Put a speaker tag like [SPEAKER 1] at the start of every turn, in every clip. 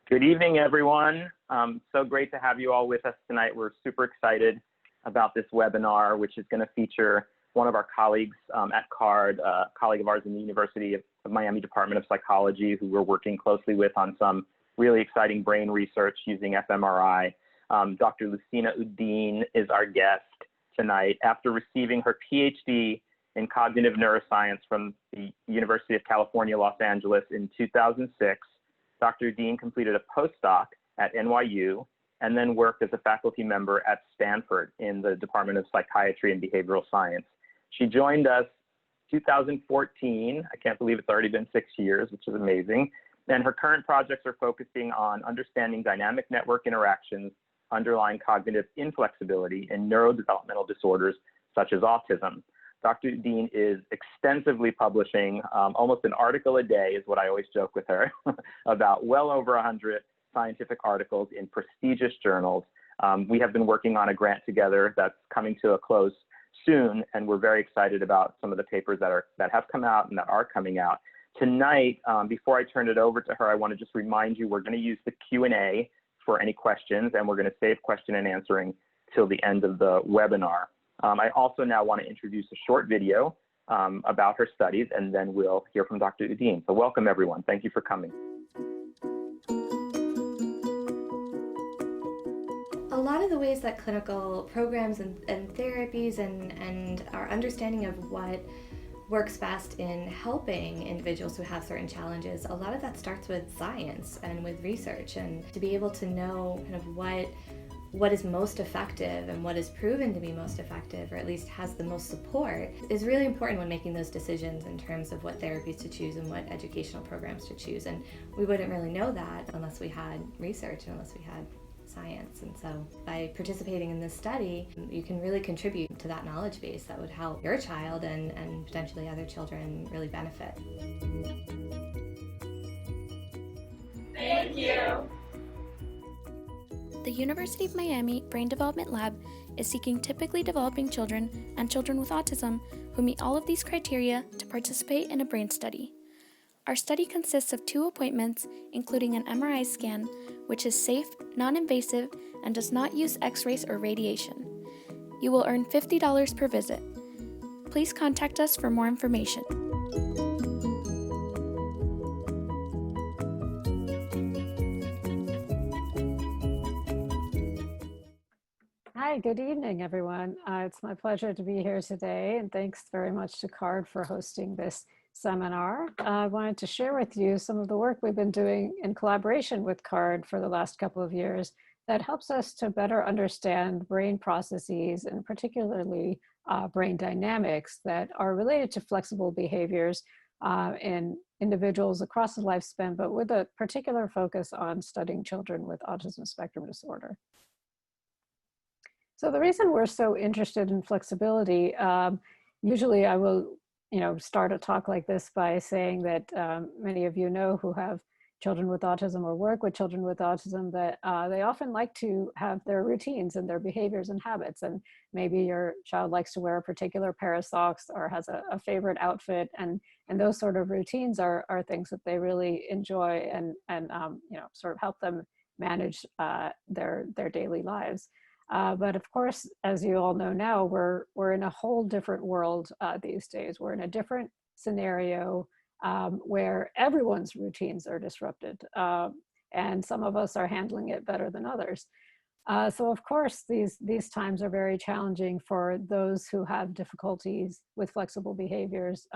[SPEAKER 1] Good evening, everyone. So great to have you all with us tonight. We're super excited about this webinar, which is going to feature one of our colleagues at CARD, a colleague of ours in the University of Miami Department of Psychology, who we're working closely with on some really exciting brain research using fMRI. Dr. Lucina Uddin is our guest tonight. After receiving her Ph.D. in cognitive neuroscience from the University of California, Los Angeles in 2006, Dr. Uddin completed a postdoc at NYU and then worked as a faculty member at Stanford in the Department of Psychiatry and Behavioral Science. She joined us 2014. I can't believe it's already been 6 years, which is amazing. And her current projects are focusing on understanding dynamic network interactions underlying cognitive inflexibility in neurodevelopmental disorders such as autism. Dr. Uddin is extensively publishing, almost an article a day is what I always joke with her, about well over 100 scientific articles in prestigious journals. We have been working on a grant together that's coming to a close soon, and we're very excited about some of the papers that have come out and that are coming out. Tonight, before I turn it over to her, I want to just remind you we're going to use the Q&A for any questions, and we're going to save question and answering till the end of the webinar. I also now want to introduce a short video about her studies, and then we'll hear from Dr. Uddin. So welcome, everyone. Thank you for coming.
[SPEAKER 2] A lot of the ways that clinical programs and therapies and our understanding of what works best in helping individuals who have certain challenges, a lot of that starts with science and with research, and to be able to know kind of what is most effective and what is proven to be most effective, or at least has the most support, is really important when making those decisions in terms of what therapies to choose and what educational programs to choose. And we wouldn't really know that unless we had research and unless we had science. And so by participating in this study, you can really contribute to that knowledge base that would help your child and potentially other children really benefit.
[SPEAKER 3] Thank you.
[SPEAKER 4] The University of Miami Brain Development Lab is seeking typically developing children and children with autism who meet all of these criteria to participate in a brain study. Our study consists of 2 appointments, including an MRI scan, which is safe, non-invasive, and does not use X-rays or radiation. You will earn $50 per visit. Please contact us for more information.
[SPEAKER 5] Hi, good evening, everyone. It's my pleasure to be here today, and thanks very much to CARD for hosting this seminar. I wanted to share with you some of the work we've been doing in collaboration with CARD for the last couple of years that helps us to better understand brain processes, and particularly brain dynamics that are related to flexible behaviors in individuals across the lifespan, but with a particular focus on studying children with autism spectrum disorder. So the reason we're so interested in flexibility, usually I will start a talk like this by saying that many of you know who have children with autism or work with children with autism that they often like to have their routines and their behaviors and habits. And maybe your child likes to wear a particular pair of socks or has a favorite outfit, and those sort of routines are things that they really enjoy and sort of help them manage their daily lives. But of course, as you all know now, we're in a whole different world these days. We're in a different scenario where everyone's routines are disrupted, and some of us are handling it better than others. So of course, these times are very challenging for those who have difficulties with flexible behaviors,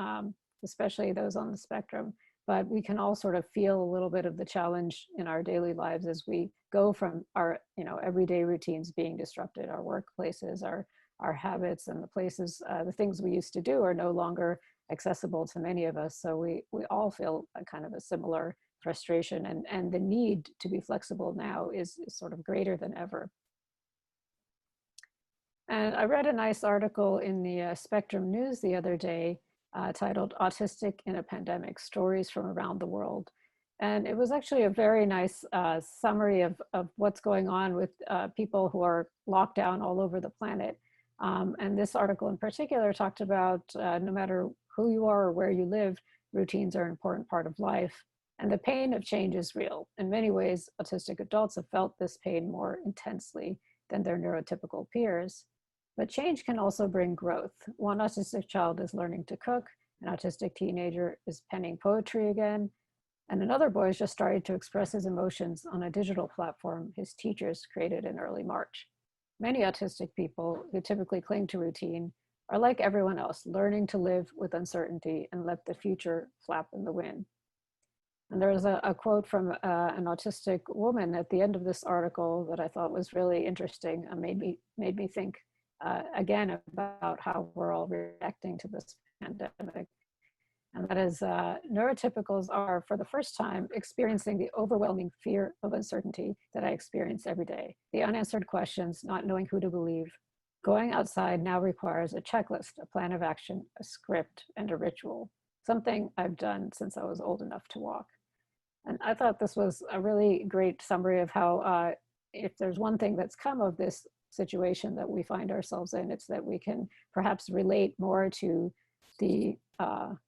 [SPEAKER 5] especially those on the spectrum. But we can all sort of feel a little bit of the challenge in our daily lives as we go from our everyday routines being disrupted. Our workplaces, our habits, and the places, the things we used to do are no longer accessible to many of us. So we all feel a kind of a similar frustration, and the need to be flexible now is sort of greater than ever. And I read a nice article in the Spectrum News the other day titled "Autistic in a Pandemic: Stories from Around the World." And it was actually a very nice summary of what's going on with people who are locked down all over the planet. And this article in particular talked about no matter who you are or where you live, routines are an important part of life. And the pain of change is real. In many ways, autistic adults have felt this pain more intensely than their neurotypical peers. But change can also bring growth. One autistic child is learning to cook, an autistic teenager is penning poetry again, and another boy is just starting to express his emotions on a digital platform his teachers created in early March. Many autistic people who typically cling to routine are like everyone else, learning to live with uncertainty and let the future flap in the wind. And there was a quote from an autistic woman at the end of this article that I thought was really interesting and made me think again about how we're all reacting to this pandemic. And that is, neurotypicals are, for the first time, experiencing the overwhelming fear of uncertainty that I experience every day. The unanswered questions, not knowing who to believe. Going outside now requires a checklist, a plan of action, a script, and a ritual, something I've done since I was old enough to walk. And I thought this was a really great summary of how, if there's one thing that's come of this situation that we find ourselves in, it's that we can perhaps relate more to the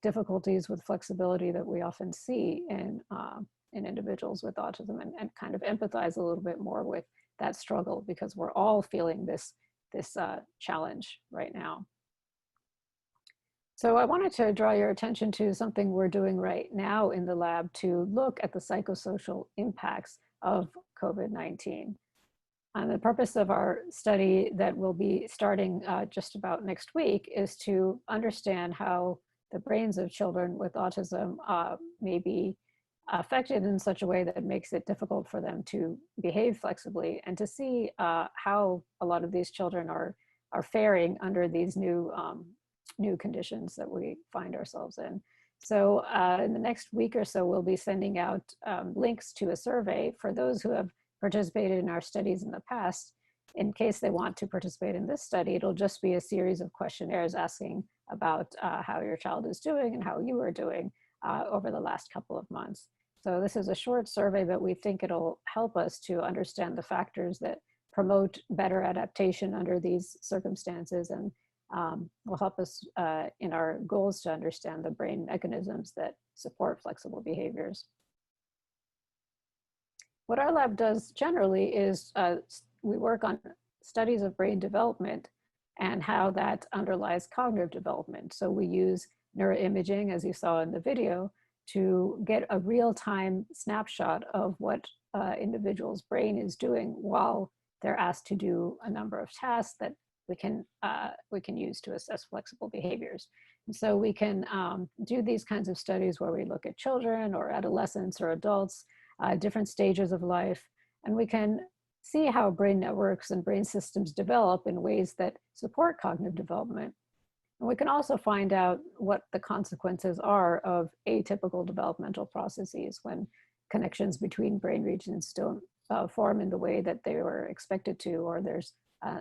[SPEAKER 5] difficulties with flexibility that we often see in individuals with autism, and kind of empathize a little bit more with that struggle, because we're all feeling this challenge right now. So I wanted to draw your attention to something we're doing right now in the lab to look at the psychosocial impacts of COVID-19. And the purpose of our study that will be starting just about next week is to understand how the brains of children with autism may be affected in such a way that makes it difficult for them to behave flexibly, and to see how a lot of these children are faring under these new conditions that we find ourselves in. So in the next week or so, we'll be sending out links to a survey for those who have participated in our studies in the past. In case they want to participate in this study, it'll just be a series of questionnaires asking about how your child is doing and how you are doing over the last couple of months. So this is a short survey, but we think it'll help us to understand the factors that promote better adaptation under these circumstances, and will help us in our goals to understand the brain mechanisms that support flexible behaviors. What our lab does generally is we work on studies of brain development and how that underlies cognitive development. So we use neuroimaging, as you saw in the video, to get a real-time snapshot of what individual's brain is doing while they're asked to do a number of tasks that we can use to assess flexible behaviors. And so we can do these kinds of studies where we look at children or adolescents or adults, different stages of life, and we can see how brain networks and brain systems develop in ways that support cognitive development. And we can also find out what the consequences are of atypical developmental processes when connections between brain regions don't form in the way that they were expected to, or there's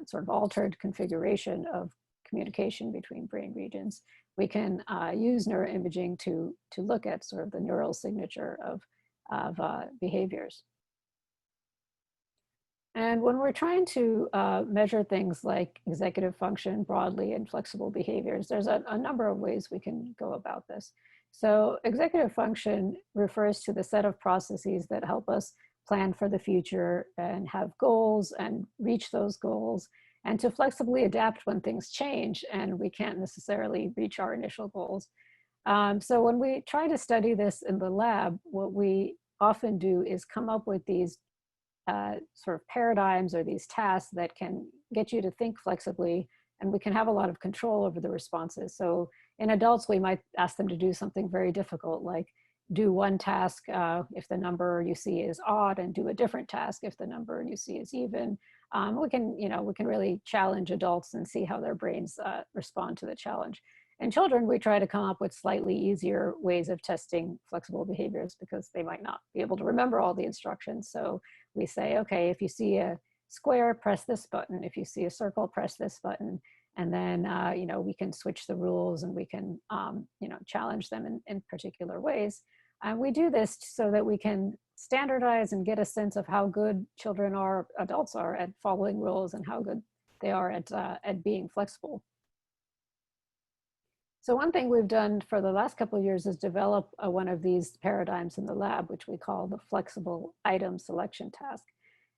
[SPEAKER 5] sort of altered configuration of communication between brain regions. We can use neuroimaging to look at sort of the neural signature of behaviors. And when we're trying to measure things like executive function broadly and flexible behaviors, there's a number of ways we can go about this. So executive function refers to the set of processes that help us plan for the future and have goals and reach those goals, and to flexibly adapt when things change and we can't necessarily reach our initial goals. So when we try to study this in the lab, what we often do is come up with these sort of paradigms or these tasks that can get you to think flexibly, and we can have a lot of control over the responses. So in adults, we might ask them to do something very difficult, like do one task if the number you see is odd, and do a different task if the number you see is even. We can really challenge adults and see how their brains respond to the challenge. In children, we try to come up with slightly easier ways of testing flexible behaviors because they might not be able to remember all the instructions. So we say, okay, if you see a square, press this button. If you see a circle, press this button. And then, we can switch the rules, and we can, challenge them in particular ways. And we do this so that we can standardize and get a sense of how good children or adults are at following rules and how good they are at being flexible. So one thing we've done for the last couple of years is develop one of these paradigms in the lab, which we call the flexible item selection task.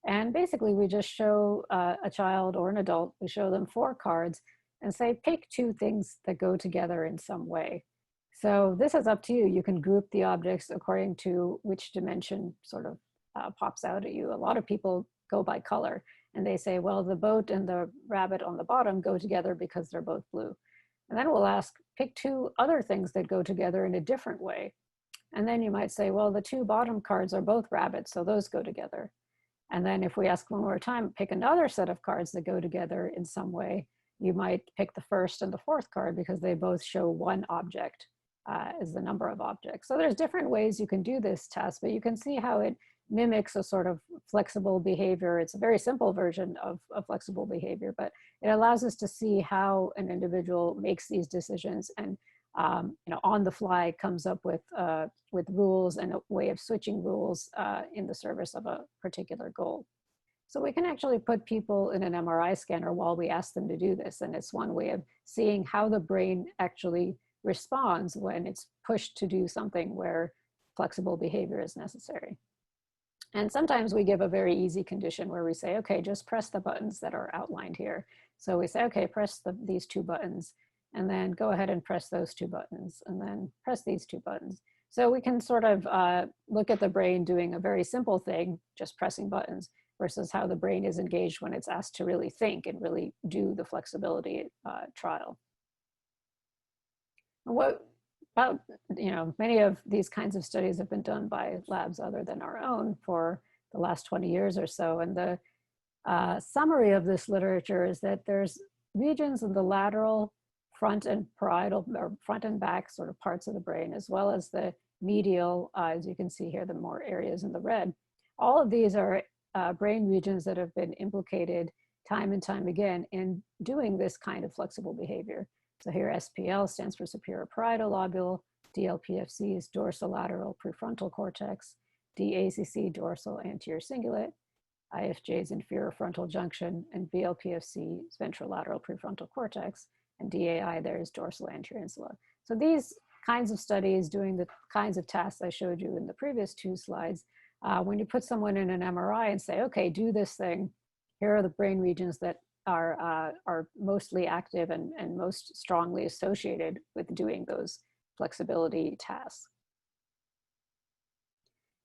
[SPEAKER 5] And basically we just show a child or an adult, we show them 4 cards and say, pick 2 things that go together in some way. So this is up to you. You can group the objects according to which dimension sort of pops out at you. A lot of people go by color and they say, well, the boat and the rabbit on the bottom go together because they're both blue. And then we'll ask, pick 2 other things that go together in a different way. And then you might say, well, the 2 bottom cards are both rabbits, so those go together. And then if we ask one more time, pick another set of cards that go together in some way, you might pick the first and the 4th card because they both show 1 object as the number of objects. So there's different ways you can do this task, but you can see how it mimics a sort of flexible behavior. It's a very simple version of flexible behavior, but it allows us to see how an individual makes these decisions and on the fly comes up with rules and a way of switching rules in the service of a particular goal. So we can actually put people in an MRI scanner while we ask them to do this. And it's one way of seeing how the brain actually responds when it's pushed to do something where flexible behavior is necessary. And sometimes we give a very easy condition where we say, okay, just press the buttons that are outlined here. So we say, okay, press these 2 buttons, and then go ahead and press those 2 buttons, and then press these 2 buttons. So we can sort of look at the brain doing a very simple thing, just pressing buttons, versus how the brain is engaged when it's asked to really think and really do the flexibility trial. What about, many of these kinds of studies have been done by labs other than our own for the last 20 years or so. And the summary of this literature is that there's regions in the lateral, front and parietal, or front and back sort of parts of the brain, as well as the medial, as you can see here, the more areas in the red. All of these are brain regions that have been implicated time and time again in doing this kind of flexible behavior. So here SPL stands for superior parietal lobule, DLPFC is dorsolateral prefrontal cortex, DACC dorsal anterior cingulate, IFJ is inferior frontal junction, and BLPFC is ventrolateral prefrontal cortex, and DAI there is dorsal anterior insula. So these kinds of studies doing the kinds of tasks I showed you in the previous 2 slides, when you put someone in an MRI and say, okay, do this thing, here are the brain regions that are mostly active and most strongly associated with doing those flexibility tasks.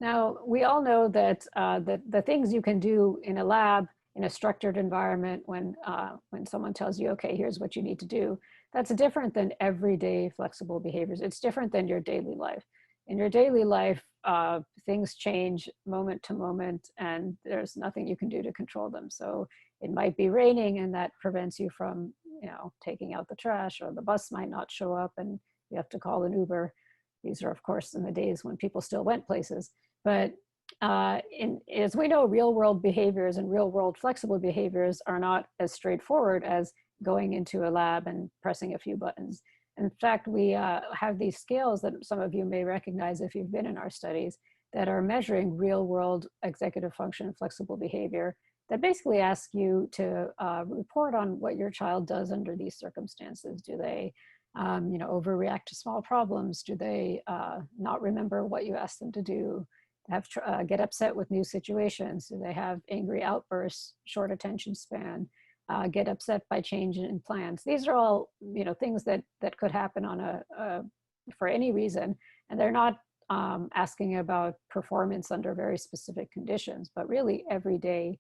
[SPEAKER 5] Now, we all know that the things you can do in a lab, in a structured environment, when someone tells you, okay, here's what you need to do, that's different than everyday flexible behaviors. It's different than your daily life. In your daily life, things change moment to moment, and there's nothing you can do to control them. So it might be raining, and that prevents you from, taking out the trash, or the bus might not show up, and you have to call an Uber. These are, of course, in the days when people still went places. But as we know, real world behaviors and real world flexible behaviors are not as straightforward as going into a lab and pressing a few buttons. In fact, we have these scales that some of you may recognize if you've been in our studies that are measuring real world executive function flexible behavior that basically ask you to report on what your child does under these circumstances. Do they overreact to small problems? Do they not remember what you asked them to do? Get upset with new situations? Do they have angry outbursts, short attention span? Get upset by change in plans? These are all things that could happen on for any reason, and they're not asking about performance under very specific conditions, but really everyday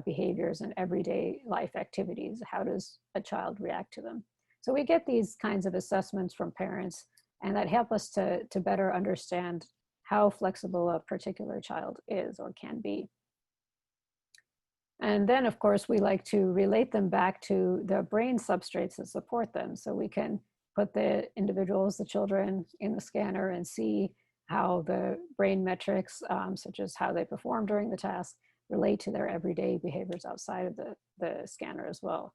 [SPEAKER 5] behaviors and everyday life activities. How does a child react to them? So we get these kinds of assessments from parents, and that help us to better understand how flexible a particular child is or can be. And then, of course, we like to relate them back to the brain substrates that support them. So we can put the individuals, the children, in the scanner and see how the brain metrics, such as how they perform during the task, relate to their everyday behaviors outside of the scanner as well.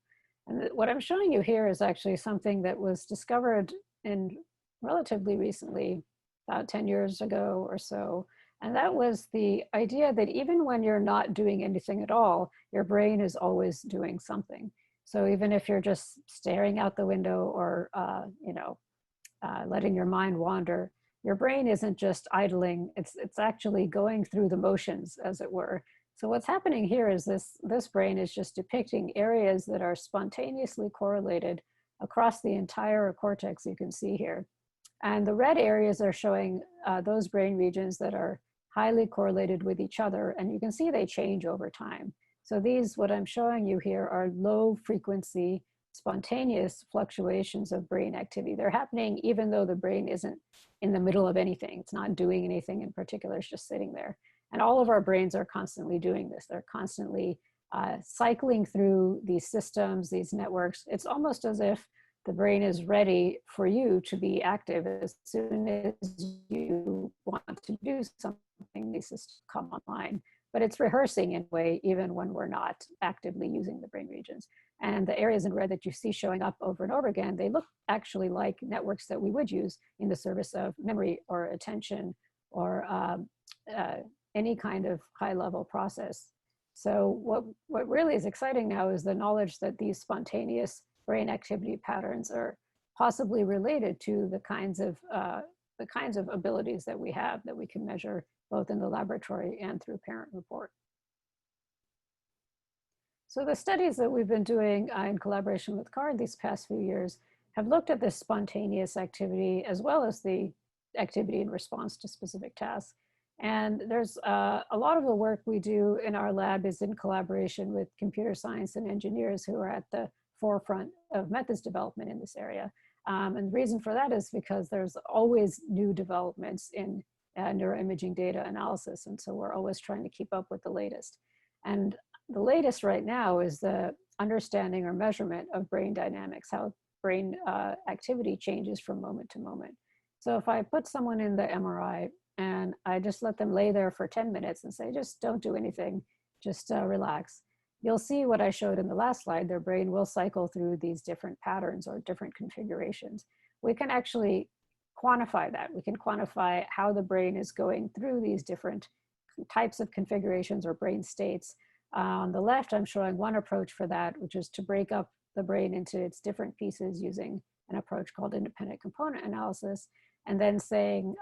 [SPEAKER 5] And what I'm showing you here is actually something that was discovered in relatively recently, about 10 years ago or so. And that was the idea that even when you're not doing anything at all, your brain is always doing something. So even if you're just staring out the window or letting your mind wander. Your brain isn't just idling, it's actually going through the motions, as it were. So what's happening here is this brain is just depicting areas that are spontaneously correlated across the entire cortex you can see here. And the red areas are showing those brain regions that are highly correlated with each other, and you can see they change over time. So these, what I'm showing you here, are low frequency, spontaneous fluctuations of brain activity. They're happening even though the brain isn't in the middle of anything. It's not doing anything in particular, it's just sitting there. And all of our brains are constantly doing this. They're constantly cycling through these systems, these networks. It's almost as if the brain is ready for you to be active as soon as you want to do something. These systems come online, but it's rehearsing in a way, even when we're not actively using the brain regions. And the areas in red that you see showing up over and over again, they look actually like networks that we would use in the service of memory or attention or any kind of high-level process. So what really is exciting now is the knowledge that these spontaneous brain activity patterns are possibly related to the kinds of abilities that we have that we can measure both in the laboratory and through parent report. So the studies that we've been doing in collaboration with CARD these past few years have looked at this spontaneous activity as well as the activity in response to specific tasks. And there's a lot of the work we do in our lab is in collaboration with computer science and engineers who are at the forefront of methods development in this area. And the reason for that is because there's always new developments in neuroimaging data analysis. And so we're always trying to keep up with the latest. And the latest right now is the understanding or measurement of brain dynamics, how brain activity changes from moment to moment. So if I put someone in the MRI and I just let them lay there for 10 minutes and say, just don't do anything, just relax, you'll see what I showed in the last slide. Their brain will cycle through these different patterns or different configurations. We can actually quantify that. We can quantify how the brain is going through these different types of configurations or brain states. On the left, I'm showing one approach for that, which is to break up the brain into its different pieces using an approach called independent component analysis, and then saying,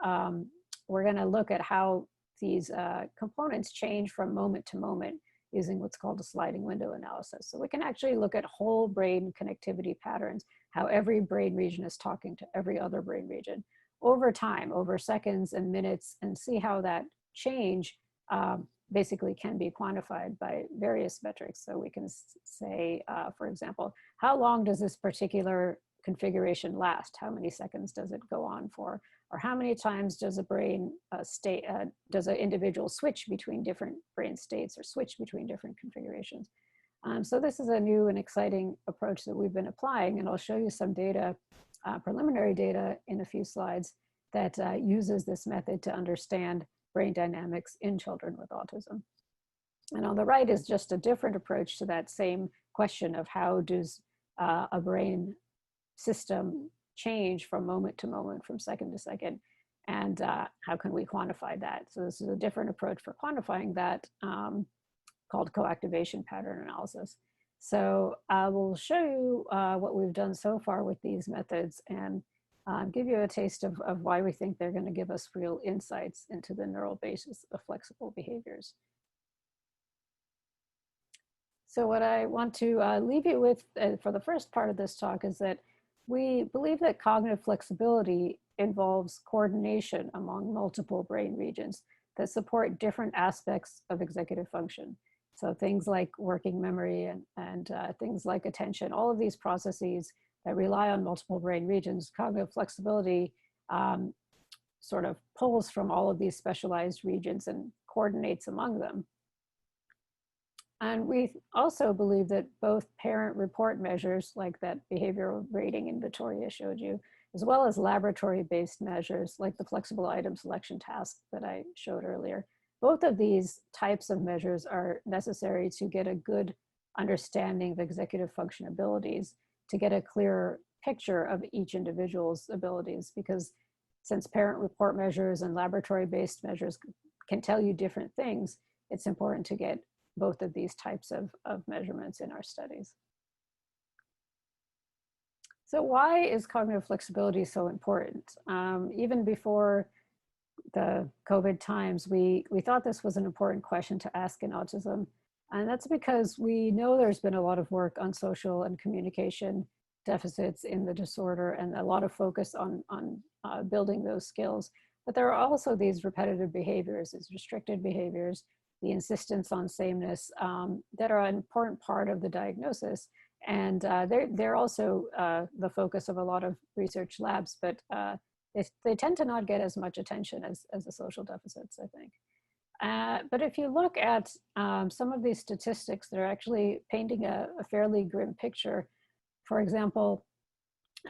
[SPEAKER 5] we're going to look at how these components change from moment to moment using what's called a sliding window analysis. So we can actually look at whole brain connectivity patterns, how every brain region is talking to every other brain region over time, over seconds and minutes, and see how that change basically can be quantified by various metrics. So we can say, for example, how long does this particular configuration last? How many seconds does it go on for? Or how many times does a brain does an individual switch between different brain states or switch between different configurations? So this is a new and exciting approach that we've been applying, and I'll show you some data, preliminary data in a few slides that uses this method to understand brain dynamics in children with autism. And on the right is just a different approach to that same question of how does a brain system change from moment to moment, from second to second, and how can we quantify that? So this is a different approach for quantifying that called coactivation pattern analysis. So I will show you what we've done so far with these methods and give you a taste of why we think they're going to give us real insights into the neural basis of flexible behaviors. So what I want to leave you with for the first part of this talk is that we believe that cognitive flexibility involves coordination among multiple brain regions that support different aspects of executive function. So things like working memory and things like attention, all of these processes that rely on multiple brain regions, cognitive flexibility sort of pulls from all of these specialized regions and coordinates among them. And we also believe that both parent report measures like that behavioral rating inventory I showed you, as well as laboratory-based measures like the flexible item selection task that I showed earlier, both of these types of measures are necessary to get a good understanding of executive function abilities, to get a clearer picture of each individual's abilities, because since parent report measures and laboratory-based measures can tell you different things, it's important to get both of these types of measurements in our studies. So why is cognitive flexibility so important? Even before the COVID times, we thought this was an important question to ask in autism. And that's because we know there's been a lot of work on social and communication deficits in the disorder and a lot of focus on building those skills. But there are also these repetitive behaviors, these restricted behaviors, the insistence on sameness that are an important part of the diagnosis. And they're also the focus of a lot of research labs, but they tend to not get as much attention as the social deficits, I think. But if you look at some of these statistics, they're actually painting a fairly grim picture. For example,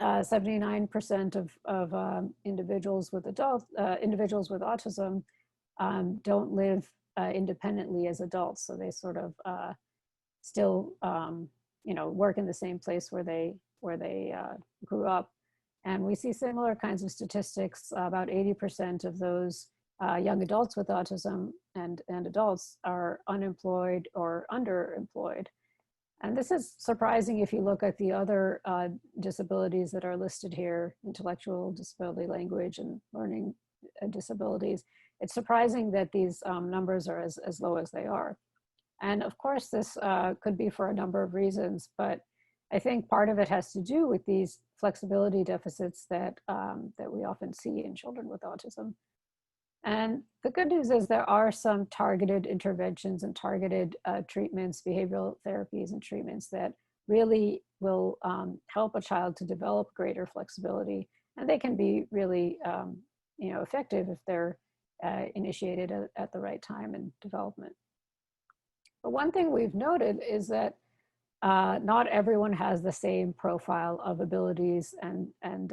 [SPEAKER 5] 79% of individuals with individuals with autism don't live independently as adults. So they sort of still, work in the same place where they grew up. And we see similar kinds of statistics. About 80% of those young adults with autism and adults are unemployed or underemployed. And this is surprising if you look at the other disabilities that are listed here: intellectual disability, language, and learning disabilities. It's surprising that these numbers are as low as they are. And of course, this could be for a number of reasons, but I think part of it has to do with these flexibility deficits that we often see in children with autism. And the good news is there are some targeted interventions and targeted treatments, behavioral therapies and treatments that really will help a child to develop greater flexibility. And they can be really effective if they're initiated at the right time in development. But one thing we've noted is that not everyone has the same profile of abilities and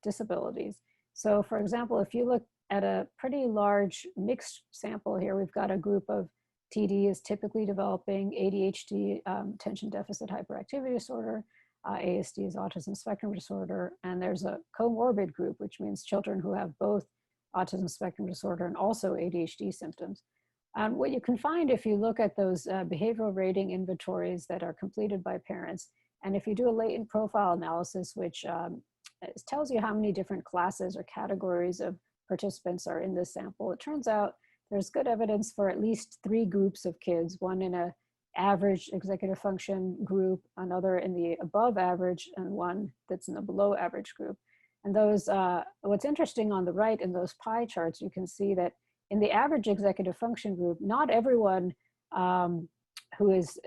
[SPEAKER 5] disabilities. So for example, if you look at a pretty large mixed sample here, we've got a group of TD is typically developing, ADHD, attention deficit hyperactivity disorder, ASD is autism spectrum disorder, and there's a comorbid group, which means children who have both autism spectrum disorder and also ADHD symptoms. What you can find if you look at those behavioral rating inventories that are completed by parents, and if you do a latent profile analysis, which tells you how many different classes or categories of participants are in this sample, it turns out there's good evidence for at least 3 groups of kids, one in an average executive function group, another in the above average, and one that's in the below average group. And those, what's interesting on the right in those pie charts, you can see that in the average executive function group, not everyone who has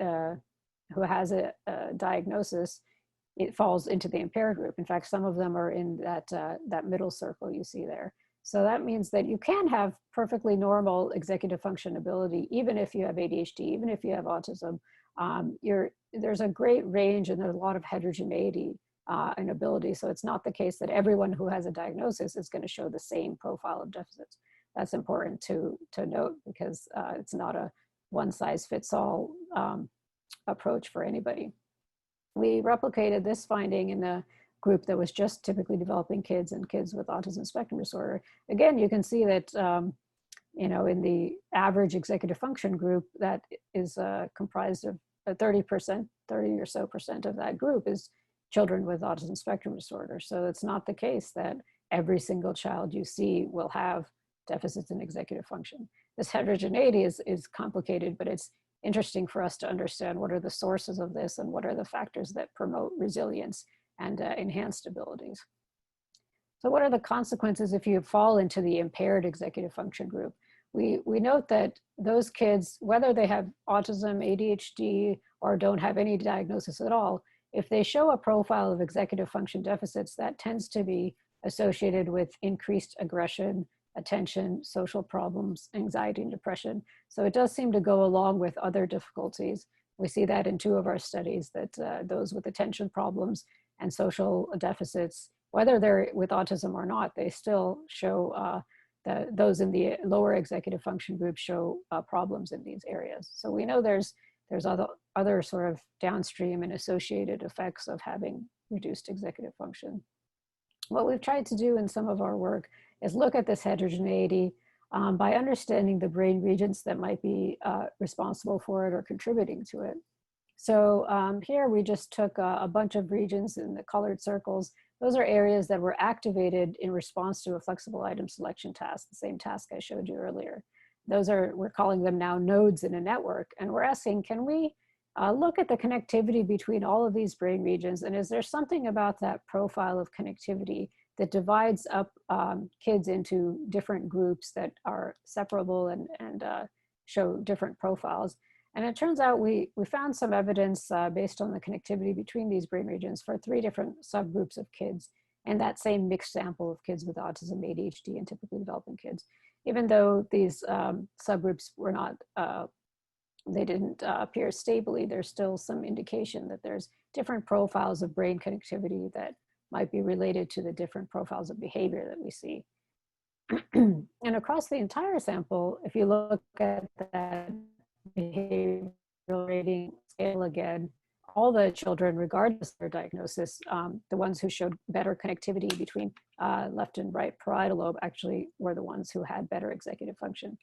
[SPEAKER 5] a diagnosis, it falls into the impaired group. In fact, some of them are in that middle circle you see there. So that means that you can have perfectly normal executive function ability, even if you have ADHD, even if you have autism. There's a great range and there's a lot of heterogeneity in ability. So it's not the case that everyone who has a diagnosis is going to show the same profile of deficits. That's important to note because it's not a one-size-fits-all approach for anybody. We replicated this finding in a group that was just typically developing kids and kids with autism spectrum disorder. Again, you can see that in the average executive function group that is comprised of 30 or so percent of that group is children with autism spectrum disorder. So it's not the case that every single child you see will have deficits in executive function. This heterogeneity is complicated, but it's interesting for us to understand what are the sources of this and what are the factors that promote resilience and enhanced abilities. So what are the consequences if you fall into the impaired executive function group? We note that those kids, whether they have autism, ADHD, or don't have any diagnosis at all, if they show a profile of executive function deficits, that tends to be associated with increased aggression, attention, social problems, anxiety, and depression. So it does seem to go along with other difficulties. We see that in 2 of our studies, that those with attention problems and social deficits, whether they're with autism or not, they still show those in the lower executive function group show problems in these areas. So we know there's other sort of downstream and associated effects of having reduced executive function. What we've tried to do in some of our work is look at this heterogeneity by understanding the brain regions that might be responsible for it or contributing to it. So here we just took a bunch of regions in the colored circles. Those are areas that were activated in response to a flexible item selection task, the same task I showed you earlier. Those are, we're calling them now nodes in a network. And we're asking, can we look at the connectivity between all of these brain regions? And is there something about that profile of connectivity that divides up kids into different groups that are separable and show different profiles? And it turns out we found some evidence based on the connectivity between these brain regions for 3 different subgroups of kids and that same mixed sample of kids with autism, ADHD, and typically developing kids. Even though these subgroups were not, they didn't appear stably, there's still some indication that there's different profiles of brain connectivity that might be related to the different profiles of behavior that we see. And across the entire sample, if you look at that behavioral rating scale again, all the children, regardless of their diagnosis, the ones who showed better connectivity between left and right parietal lobe actually were the ones who had better executive function.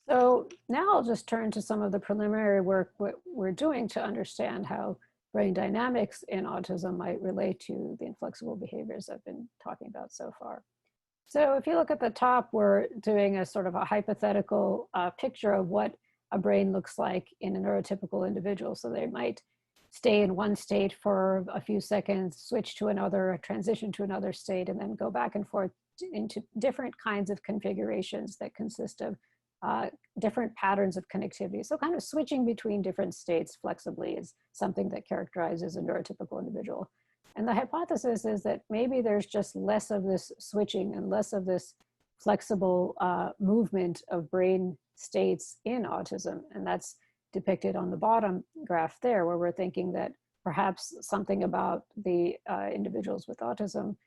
[SPEAKER 5] So now I'll just turn to some of the preliminary work we're doing to understand how brain dynamics in autism might relate to the inflexible behaviors I've been talking about so far. So if you look at the top, we're doing a sort of a hypothetical picture of what a brain looks like in a neurotypical individual. So they might stay in one state for a few seconds, switch to another, transition to another state, and then go back and forth into different kinds of configurations that consist of different patterns of connectivity. So kind of switching between different states flexibly is something that characterizes a neurotypical individual. And the hypothesis is that maybe there's just less of this switching and less of this flexible movement of brain states in autism. And that's depicted on the bottom graph there, where we're thinking that perhaps something about the individuals with autism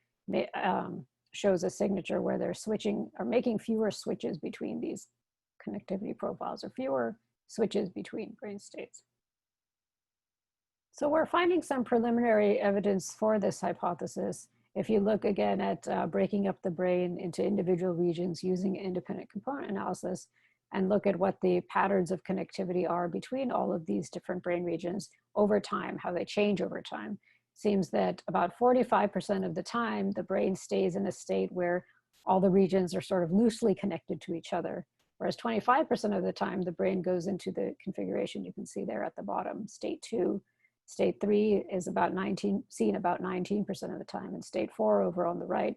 [SPEAKER 5] shows a signature where they're switching or making fewer switches between these connectivity profiles or fewer switches between brain states. So we're finding some preliminary evidence for this hypothesis. If you look again at breaking up the brain into individual regions using independent component analysis and look at what the patterns of connectivity are between all of these different brain regions over time, how they change over time, seems that about 45% of the time, the brain stays in a state where all the regions are sort of loosely connected to each other. Whereas 25% of the time, the brain goes into the configuration you can see there at the bottom, state 2. State 3 is seen about 19% of the time, and state 4 over on the right,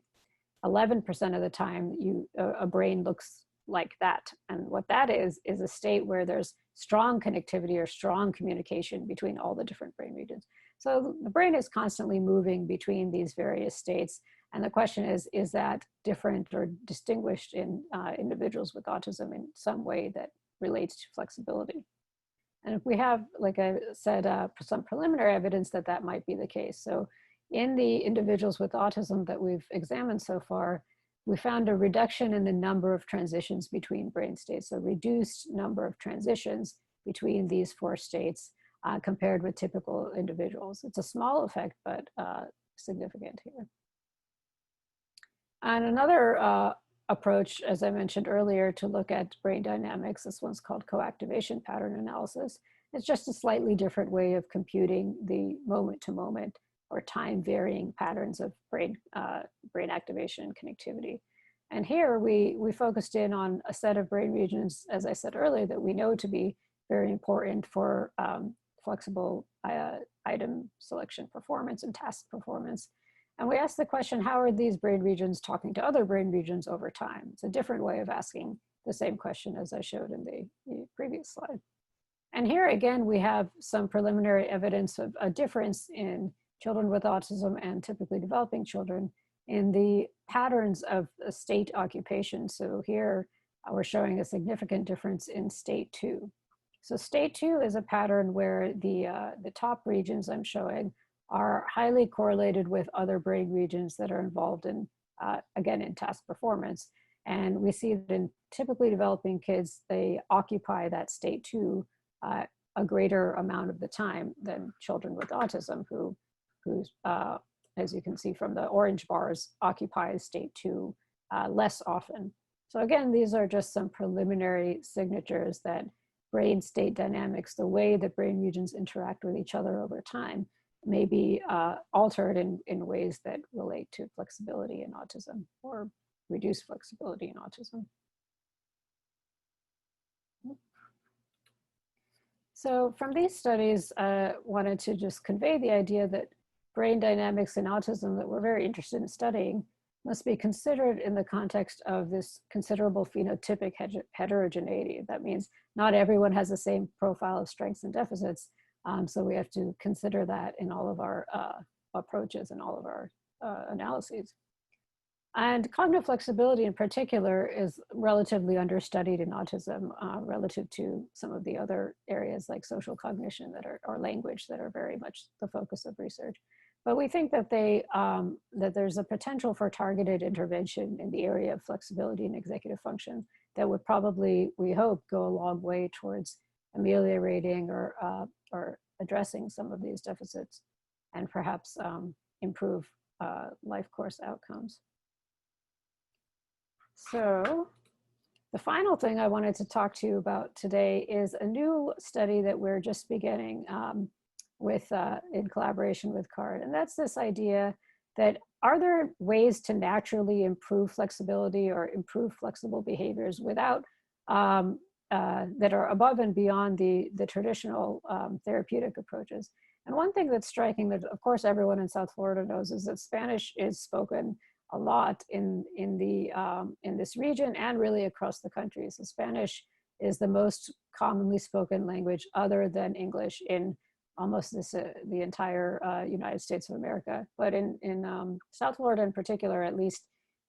[SPEAKER 5] 11% of the time a brain looks like that. And what that is a state where there's strong connectivity or strong communication between all the different brain regions. So the brain is constantly moving between these various states. And the question is that different or distinguished in individuals with autism in some way that relates to flexibility? And if we have, like I said, some preliminary evidence that that might be the case. So in the individuals with autism that we've examined so far, we found a reduction in the number of transitions between brain states, a reduced number of transitions between these 4 states compared with typical individuals. It's a small effect, but significant here. And another approach, as I mentioned earlier, to look at brain dynamics, this one's called co-activation pattern analysis. It's just a slightly different way of computing the moment-to-moment or time-varying patterns of brain activation and connectivity. And here we focused in on a set of brain regions, as I said earlier, that we know to be very important for flexible item selection performance and task performance. And we asked the question, how are these brain regions talking to other brain regions over time? It's a different way of asking the same question as I showed in the previous slide. And here again, we have some preliminary evidence of a difference in children with autism and typically developing children in the patterns of state occupation. So here we're showing a significant difference in state 2. So state 2 is a pattern where the top regions I'm showing are highly correlated with other brain regions that are involved in, again, in task performance. And we see that in typically developing kids, they occupy that state 2 a greater amount of the time than children with autism who, as you can see from the orange bars, occupy state 2 less often. So again, these are just some preliminary signatures that brain state dynamics, the way that brain regions interact with each other over time, may be altered in ways that relate to flexibility in autism or reduce flexibility in autism. So from these studies, I wanted to just convey the idea that brain dynamics in autism that we're very interested in studying must be considered in the context of this considerable phenotypic heterogeneity. That means not everyone has the same profile of strengths and deficits. So we have to consider that in all of our approaches and all of our analyses. And cognitive flexibility in particular is relatively understudied in autism relative to some of the other areas like social cognition that are, or language that are very much the focus of research. But we think that that there's a potential for targeted intervention in the area of flexibility and executive function that would probably, we hope, go a long way towards ameliorating or addressing some of these deficits and perhaps improve life course outcomes. So the final thing I wanted to talk to you about today is a new study that we're just beginning in collaboration with CARD. And that's this idea that are there ways to naturally improve flexibility or improve flexible behaviors without, that are above and beyond the traditional therapeutic approaches. And one thing that's striking that of course everyone in South Florida knows is that Spanish is spoken a lot in this region and really across the country. So Spanish is the most commonly spoken language other than English in almost the entire United States of America. But in South Florida in particular, at least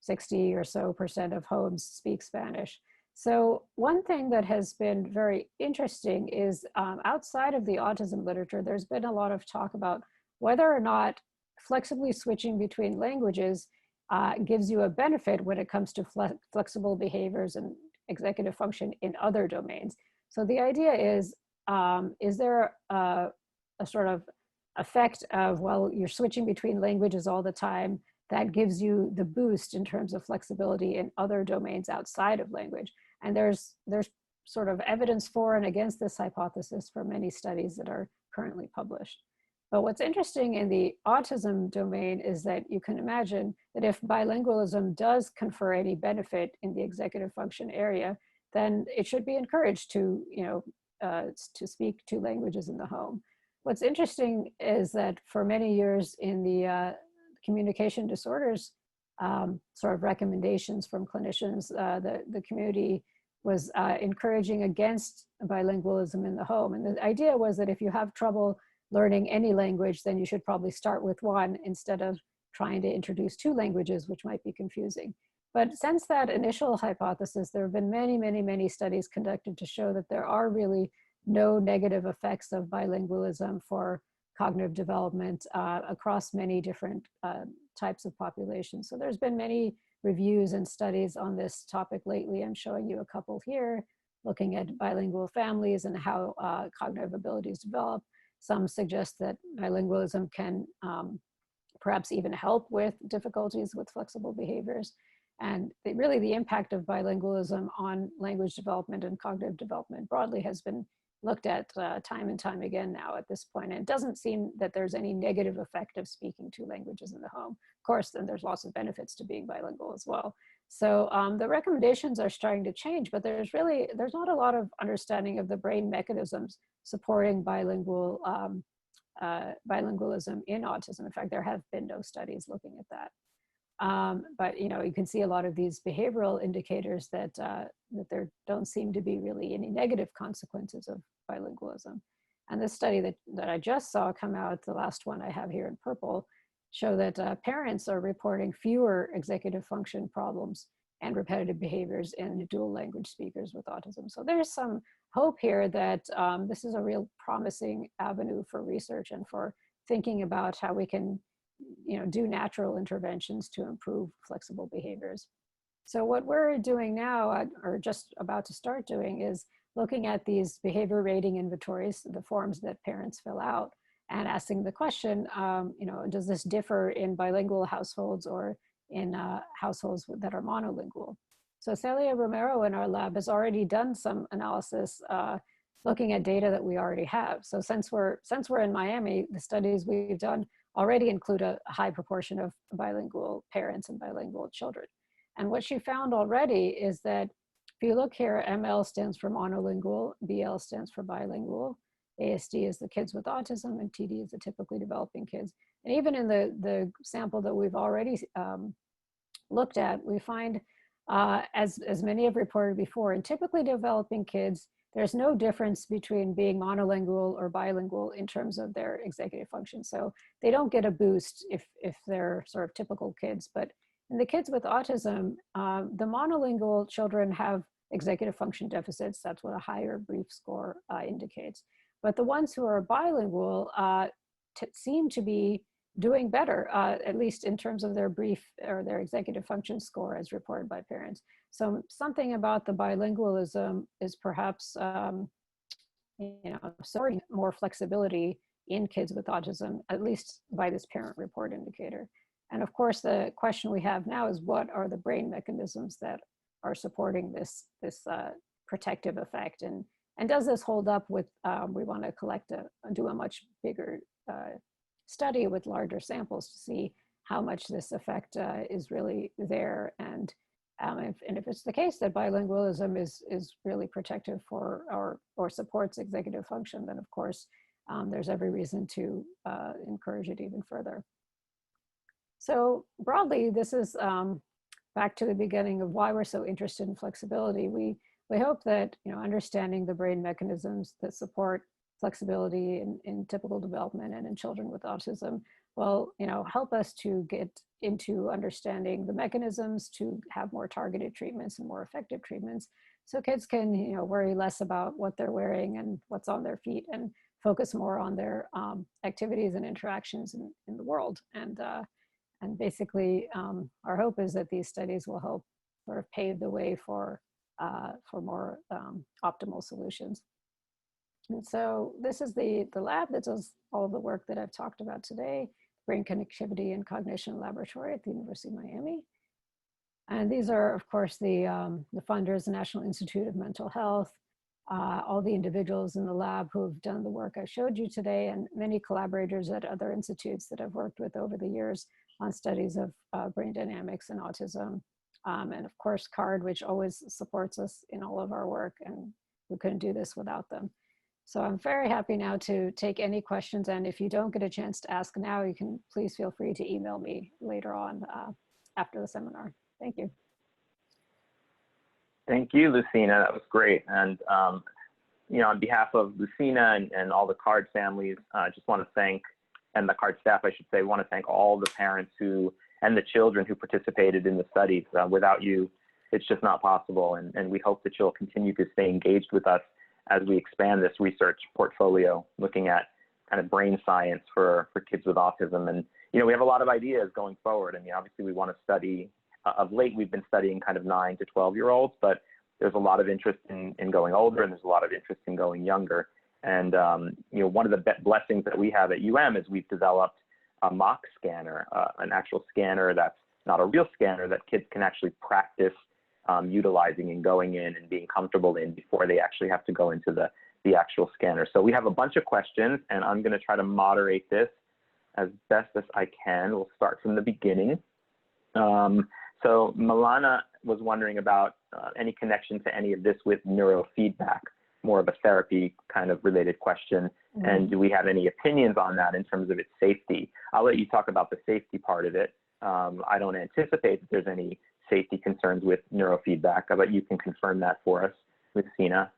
[SPEAKER 5] 60% or so of homes speak Spanish. So one thing that has been very interesting is outside of the autism literature, there's been a lot of talk about whether or not flexibly switching between languages gives you a benefit when it comes to flexible behaviors and executive function in other domains. So the idea is there a sort of effect of, well, you're switching between languages all the time, that gives you the boost in terms of flexibility in other domains outside of language. And there's sort of evidence for and against this hypothesis for many studies that are currently published. But what's interesting in the autism domain is that you can imagine that if bilingualism does confer any benefit in the executive function area, then it should be encouraged to, to speak two languages in the home. What's interesting is that for many years in the communication disorders sort of recommendations from clinicians, the community was encouraging against bilingualism in the home. And the idea was that if you have trouble learning any language, then you should probably start with one instead of trying to introduce two languages, which might be confusing. But since that initial hypothesis, there have been many studies conducted to show that there are really no negative effects of bilingualism for cognitive development across many different types of populations. So there's been many reviews and studies on this topic lately. I'm showing you a couple here, looking at bilingual families and how cognitive abilities develop. Some suggest that bilingualism can perhaps even help with difficulties with flexible behaviors. And really the impact of bilingualism on language development and cognitive development broadly has been looked at time and time again now at this point. And it doesn't seem that there's any negative effect of speaking two languages in the home. Of course, then there's lots of benefits to being bilingual as well. So the recommendations are starting to change, but there's not a lot of understanding of the brain mechanisms supporting bilingualism in autism. In fact, there have been no studies looking at that. But you can see a lot of these behavioral indicators that there don't seem to be really any negative consequences of bilingualism. And this study that I just saw come out, the last one I have here in purple, show that parents are reporting fewer executive function problems and repetitive behaviors in dual language speakers with autism. So there's some hope here that this is a real promising avenue for research and for thinking about how we can do natural interventions to improve flexible behaviors. So what we're doing now, or just about to start doing, is looking at these behavior rating inventories, the forms that parents fill out, and asking the question, does this differ in bilingual households or in households that are monolingual? So Celia Romero in our lab has already done some analysis looking at data that we already have. So since we're in Miami, the studies we've done already include a high proportion of bilingual parents and bilingual children. And what she found already is that if you look here, ML stands for monolingual, BL stands for bilingual, ASD is the kids with autism, and TD is the typically developing kids. And even in the sample that we've already looked at, we find, as many have reported before, in typically developing kids, there's no difference between being monolingual or bilingual in terms of their executive function. So they don't get a boost if they're sort of typical kids. But in the kids with autism, the monolingual children have executive function deficits. That's what a higher brief score indicates. But the ones who are bilingual seem to be doing better, at least in terms of their brief or their executive function score as reported by parents. So something about the bilingualism is perhaps, supporting more flexibility in kids with autism, at least by this parent report indicator. And of course, the question we have now is, what are the brain mechanisms that are supporting this protective effect? And does this hold up with, we want to do a much bigger study with larger samples to see how much this effect is really there. And if it's the case that bilingualism is really protective for or supports executive function, then of course there's every reason to encourage it even further. So broadly, this is back to the beginning of why we're so interested in flexibility. We hope that understanding the brain mechanisms that support flexibility in typical development and in children with autism will help us to get into understanding the mechanisms to have more targeted treatments and more effective treatments, so kids can worry less about what they're wearing and what's on their feet and focus more on their activities and interactions in the world. And basically our hope is that these studies will help sort of pave the way for more optimal solutions. And so this is the lab that does all of the work that I've talked about today, Brain Connectivity and Cognition Laboratory at the University of Miami. And these are, of course, the funders, the National Institute of Mental Health, all the individuals in the lab who have done the work I showed you today, and many collaborators at other institutes that I've worked with over the years on studies of brain dynamics and autism. And of course, CARD, which always supports us in all of our work, and we couldn't do this without them. So I'm very happy now to take any questions, and if you don't get a chance to ask now, you can please feel free to email me later on after the seminar. Thank you.
[SPEAKER 1] Thank you, Lucina. That was great. And on behalf of Lucina and all the CARD families, I just want to thank, and the CARD staff, I should say, want to thank all the parents and the children who participated in the studies. Without you, it's just not possible. And we hope that you'll continue to stay engaged with us as we expand this research portfolio, looking at kind of brain science for kids with autism. And, we have a lot of ideas going forward. I mean, obviously we want to study, of late we've been studying kind of 9 to 12-year-olds, but there's a lot of interest in going older, and there's a lot of interest in going younger. And, one of the blessings that we have at UM is we've developed a mock scanner, an actual scanner that's not a real scanner that kids can actually practice utilizing and going in and being comfortable in before they actually have to go into the actual scanner. So we have a bunch of questions, and I'm going to try to moderate this as best as I can. We'll start from the beginning. So Milana was wondering about any connection to any of this with neurofeedback, more of a therapy kind of related question. Mm-hmm. And do we have any opinions on that in terms of its safety? I'll let you talk about the safety part of it. I don't anticipate that there's any safety concerns with neurofeedback, but you can confirm that for us, Lucina.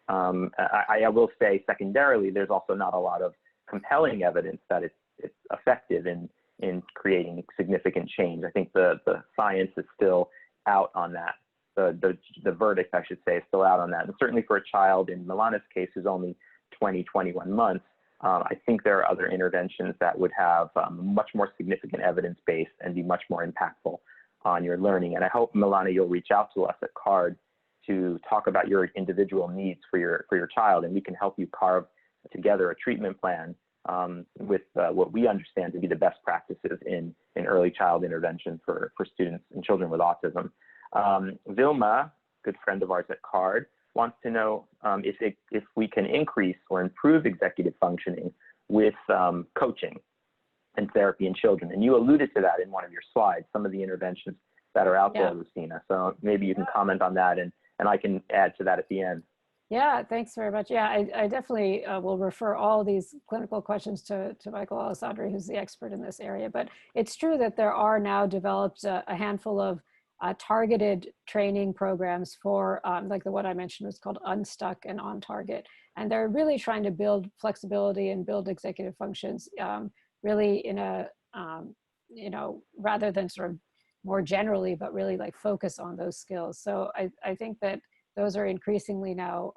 [SPEAKER 1] I will say secondarily, there's also not a lot of compelling evidence that it's effective in creating significant change. I think the science is still out on that. The verdict, I should say, is still out on that. And certainly for a child in Milana's case who's only 20, 21 months, I think there are other interventions that would have much more significant evidence base and be much more impactful on your learning. And I hope, Milana, you'll reach out to us at CARD to talk about your individual needs for your child, and we can help you carve together a treatment plan with what we understand to be the best practices in early child intervention for students and children with autism. Vilma, good friend of ours at CARD, wants to know if we can increase or improve executive functioning with coaching and therapy in children. And you alluded to that in one of your slides, some of the interventions that are out there, Lucina. So maybe you can comment on that, and I can add to that at the end.
[SPEAKER 5] Yeah, thanks very much. Yeah, I definitely will refer all these clinical questions to Michael Alessandri, who's the expert in this area. But it's true that there are now developed a handful of targeted training programs for, like the one I mentioned was called Unstuck and On Target. And they're really trying to build flexibility and build executive functions really in a, you know, rather than sort of more generally, but really like focus on those skills. So I think that those are increasingly now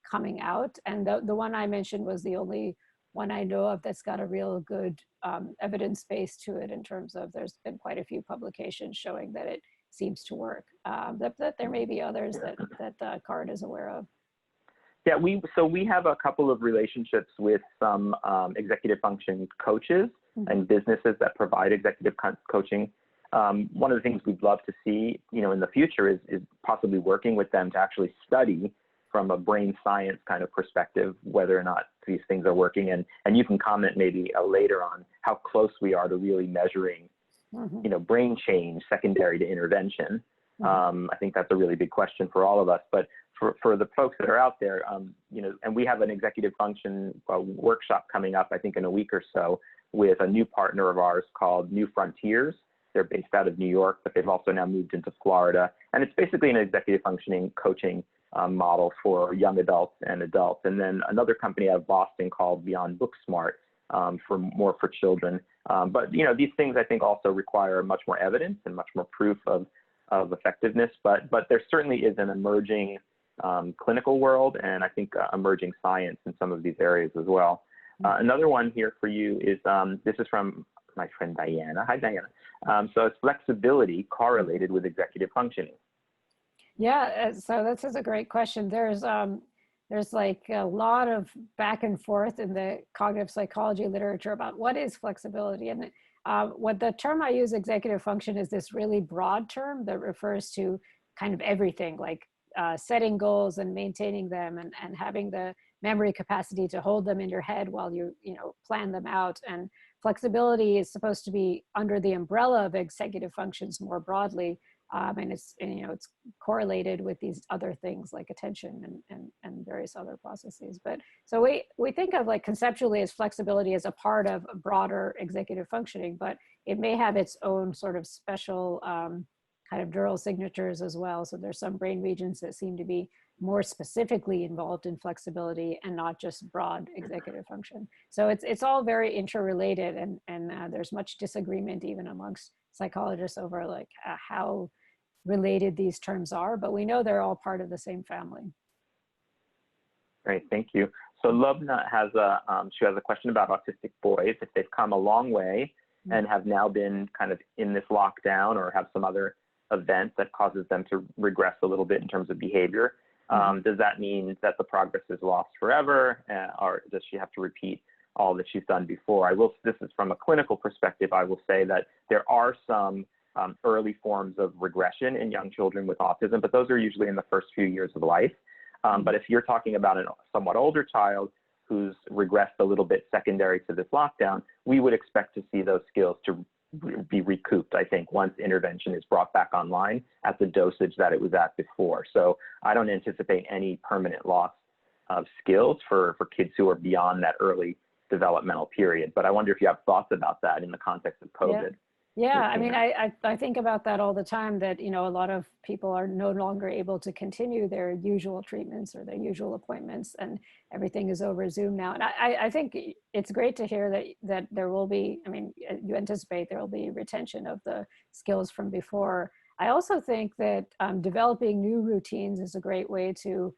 [SPEAKER 5] coming out. And the one I mentioned was the only one I know of that's got a real good evidence base to it in terms of there's been quite a few publications showing that it seems to work. That there may be others that CARD is aware of.
[SPEAKER 1] Yeah, so we have a couple of relationships with some executive function coaches and businesses that provide executive coaching. One of the things we'd love to see, you know, in the future is possibly working with them to actually study from a brain science kind of perspective whether or not these things are working. And you can comment maybe later on how close we are to really measuring, you know, brain change secondary to intervention. I think that's a really big question for all of us. But for the folks that are out there, you know, and we have an executive function workshop coming up, I think in a week or so, with a new partner of ours called New Frontiers. They're based out of New York, but they've also now moved into Florida. And it's basically an executive functioning coaching model for young adults and adults. And then another company out of Boston called Beyond Booksmart for children. But, you know, these things I think also require much more evidence and much more proof of effectiveness. But there certainly is an emerging clinical world, and I think emerging science in some of these areas as well. Another one here for you is, this is from my friend Diana. Hi, Diana. So it's flexibility correlated with executive functioning.
[SPEAKER 5] Yeah, so this is a great question. There's like a lot of back and forth in the cognitive psychology literature about what is flexibility. And what the term I use, executive function, is this really broad term that refers to kind of everything, like setting goals and maintaining them and having the memory capacity to hold them in your head while you plan them out. And flexibility is supposed to be under the umbrella of executive functions more broadly. And it's correlated with these other things like attention and various other processes. But so we think of like conceptually as flexibility as a part of a broader executive functioning, but it may have its own sort of special kind of neural signatures as well. So there's some brain regions that seem to be more specifically involved in flexibility and not just broad executive function. So it's all very interrelated, and there's much disagreement even amongst psychologists over like how related these terms are, but we know they're all part of the same family.
[SPEAKER 1] Great, thank you. So Lubna has she has a question about autistic boys, if they've come a long way and have now been kind of in this lockdown or have some other event that causes them to regress a little bit in terms of behavior. Does that mean that the progress is lost forever, or does she have to repeat all that she's done before? This is from a clinical perspective, I will say that there are some early forms of regression in young children with autism, but those are usually in the first few years of life. But if you're talking about a somewhat older child who's regressed a little bit secondary to this lockdown, we would expect to see those skills to be recouped, I think, once intervention is brought back online at the dosage that it was at before. So I don't anticipate any permanent loss of skills for kids who are beyond that early developmental period. But I wonder if you have thoughts about that in the context of COVID.
[SPEAKER 5] Yeah, I mean, I think about that all the time, that, a lot of people are no longer able to continue their usual treatments or their usual appointments, and everything is over Zoom now. And I think it's great to hear that there will be, you anticipate there will be retention of the skills from before. I also think that developing new routines is a great way to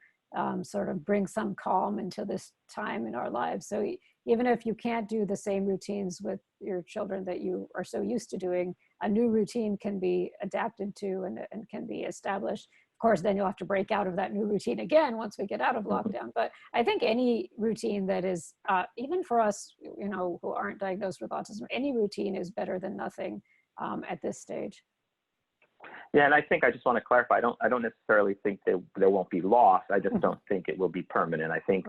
[SPEAKER 5] sort of bring some calm into this time in our lives. So even if you can't do the same routines with your children that you are so used to doing, a new routine can be adapted to and can be established. Of course, then you'll have to break out of that new routine again once we get out of lockdown. But I think any routine that is, even for us, who aren't diagnosed with autism, any routine is better than nothing at this stage.
[SPEAKER 1] Yeah, and I think I just want to clarify. I don't necessarily think there won't be loss. I just don't think it will be permanent. I think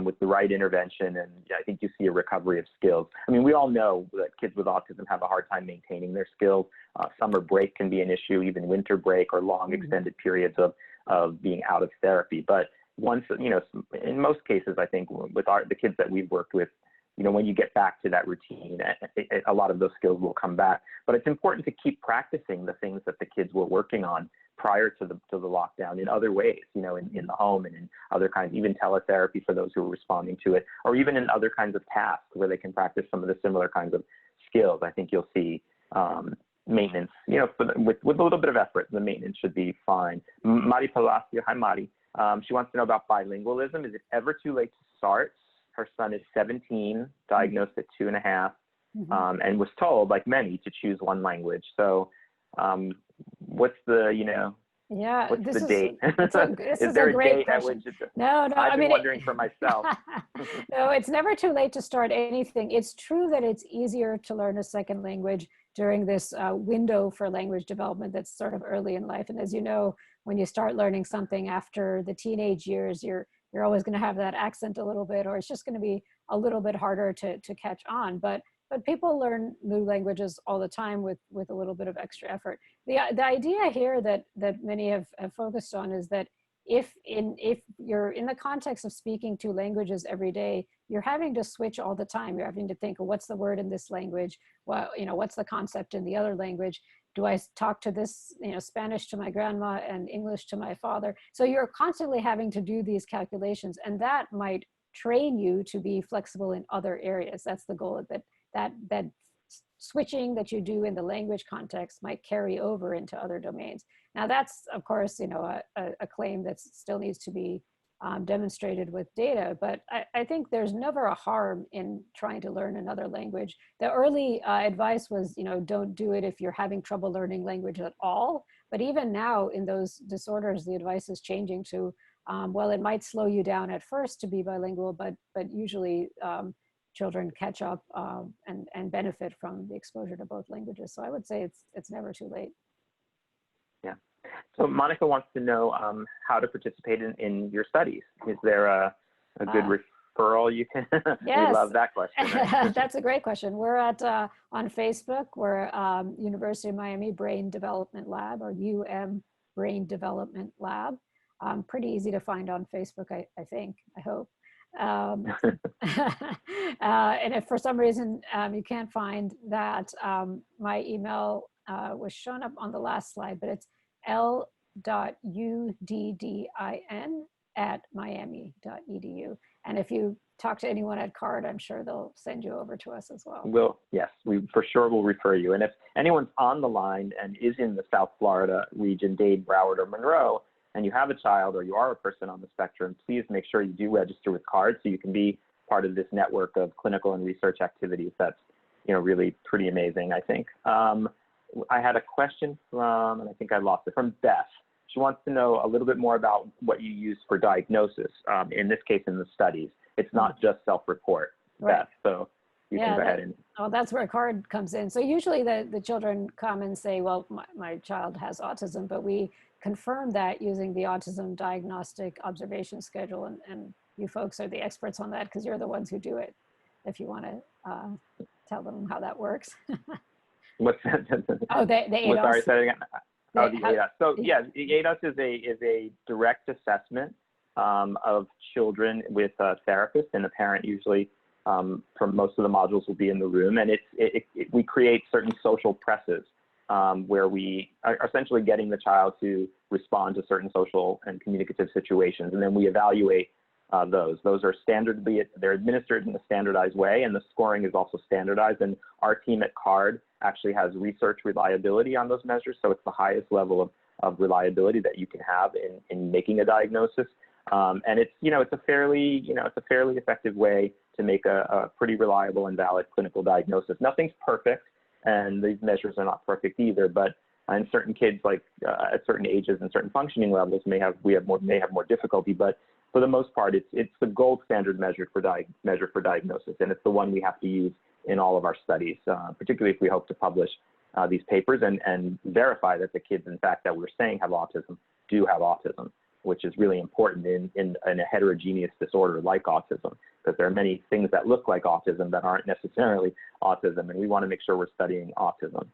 [SPEAKER 1] with the right intervention, and I think you see a recovery of skills. I mean, we all know that kids with autism have a hard time maintaining their skills. Summer break can be an issue, even winter break or long extended periods of being out of therapy. But once, you know, in most cases, I think with the kids that we've worked with, you know, when you get back to that routine, a lot of those skills will come back. But it's important to keep practicing the things that the kids were working on prior to the lockdown in other ways, you know, in the home and in other kinds, even teletherapy for those who are responding to it, or even in other kinds of tasks where they can practice some of the similar kinds of skills. I think you'll see maintenance, you know, with a little bit of effort, the maintenance should be fine. Mari Palacio, hi Mari. She wants to know about bilingualism. Is it ever too late to start? Her son is 17, diagnosed at 2.5, and was told, like many, to choose one language. So what's the, you know, what's the date? Is there a date at which it's,
[SPEAKER 5] No,
[SPEAKER 1] I've been wondering for myself.
[SPEAKER 5] No, it's never too late to start anything. It's true that it's easier to learn a second language during this window for language development that's sort of early in life. And as you know, when you start learning something after the teenage years, you're always going to have that accent a little bit, or it's just going to be a little bit harder to catch on. But people learn new languages all the time with a little bit of extra effort. The idea here that many have focused on is that if you're in the context of speaking two languages every day, you're having to switch all the time. You're having to think, well, what's the word in this language? Well, you know, what's the concept in the other language? Do I talk to this, you know, Spanish to my grandma and English to my father? So you're constantly having to do these calculations, and that might train you to be flexible in other areas. That's the goal, that switching that you do in the language context might carry over into other domains. Now that's, of course, you know, a claim that still needs to be demonstrated with data, but I think there's never a harm in trying to learn another language. The early advice was, you know, don't do it if you're having trouble learning language at all. But even now in those disorders, the advice is changing to, well, it might slow you down at first to be bilingual, but usually children catch up and benefit from the exposure to both languages. So I would say it's never too late.
[SPEAKER 1] Yeah. So Monica wants to know how to participate in your studies. Is there a good referral you can?
[SPEAKER 5] Yes.
[SPEAKER 1] We love that question. Right?
[SPEAKER 5] That's a great question. We're at on Facebook. We're University of Miami Brain Development Lab, or UM Brain Development Lab. Pretty easy to find on Facebook, I think, I hope. And if for some reason you can't find that, my email was shown up on the last slide, but it's l.uddin@miami.edu. And if you talk to anyone at CARD, I'm sure they'll send you over to us as well.
[SPEAKER 1] Yes, we for sure will refer you. And if anyone's on the line and is in the South Florida region, Dade, Broward, or Monroe, and you have a child or you are a person on the spectrum, please make sure you do register with CARD so you can be part of this network of clinical and research activities. That's, you know, really pretty amazing, I think. I had a question from, and I think I lost it, from Beth. She wants to know a little bit more about what you use for diagnosis, in this case in the studies. It's not just self-report, right. Beth, so you can go ahead and...
[SPEAKER 5] Oh, that's where CARD comes in. So usually the children come and say, well, my child has autism, but we confirm that using the Autism Diagnostic Observation Schedule, and you folks are the experts on that because you're the ones who do it, if you want to tell them how that works.
[SPEAKER 1] What's that?
[SPEAKER 5] Oh, the ADOS.
[SPEAKER 1] Sorry, say it again. Oh, the ADOS. So yeah, the ADOS is a direct assessment of children with a therapist, and a parent usually for most of the modules will be in the room, and we create certain social presses where we are essentially getting the child to respond to certain social and communicative situations, and then we evaluate those. Those are they're administered in a standardized way, and the scoring is also standardized, and our team at CARD actually has research reliability on those measures, so it's the highest level of reliability that you can have in making a diagnosis. And it's a fairly effective way to make a pretty reliable and valid clinical diagnosis. Nothing's perfect, and these measures are not perfect either, but in certain kids, like at certain ages and certain functioning levels, may have more difficulty. But for the most part, it's the gold standard measure for diagnosis, and it's the one we have to use in all of our studies, particularly if we hope to publish these papers and verify that the kids, in fact, that we're saying have autism do have autism, which is really important in a heterogeneous disorder like autism, because there are many things that look like autism that aren't necessarily autism, and we want to make sure we're studying autism.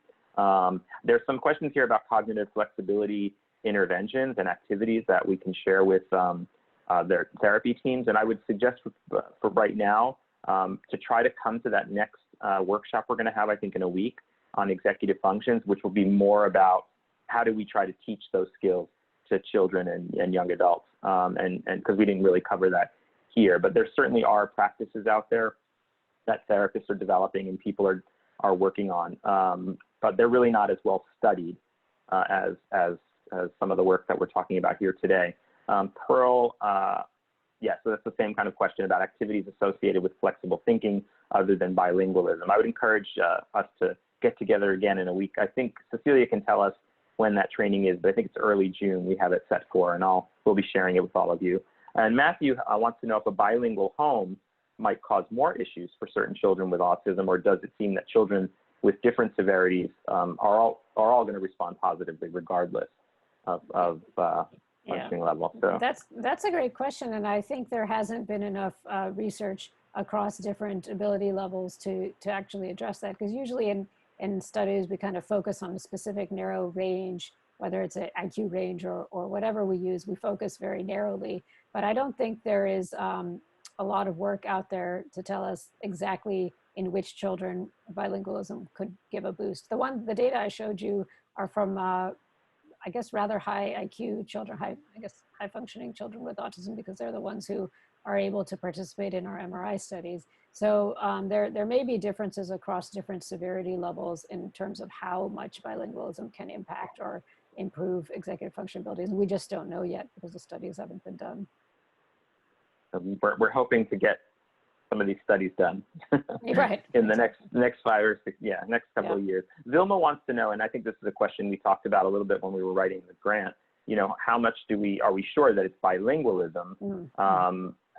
[SPEAKER 1] There's some questions here about cognitive flexibility interventions and activities that we can share with their therapy teams, and I would suggest for right now to try to come to that next workshop we're going to have, I think, in a week on executive functions, which will be more about how do we try to teach those skills to children and young adults, and because we didn't really cover that here, but there certainly are practices out there that therapists are developing and people are working on, but they're really not as well studied as some of the work that we're talking about here today. Pearl, yeah, so that's the same kind of question about activities associated with flexible thinking other than bilingualism. I would encourage us to get together again in a week. I think Cecilia can tell us when that training is, but I think it's early June we have it set for, and we'll be sharing it with all of you. And Matthew wants to know if a bilingual home might cause more issues for certain children with autism, or does it seem that children with different severities are all going to respond positively regardless of functioning level? So
[SPEAKER 5] that's a great question, and I think there hasn't been enough research across different ability levels to actually address that, because usually in studies we kind of focus on a specific narrow range, whether it's an IQ range or whatever we use, we focus very narrowly. But I don't think there is a lot of work out there to tell us exactly in which children bilingualism could give a boost. The data I showed you are from, I guess, rather high IQ children, high functioning children with autism, because they're the ones who are able to participate in our MRI studies. So there may be differences across different severity levels in terms of how much bilingualism can impact or improve executive function abilities. We just don't know yet because the studies haven't been done.
[SPEAKER 1] We're hoping to get some of these studies done
[SPEAKER 5] right.
[SPEAKER 1] in the next 5 or 6, next couple of years. Vilma wants to know, and I think this is a question we talked about a little bit when we were writing the grant, you know, how much are we sure that it's bilingualism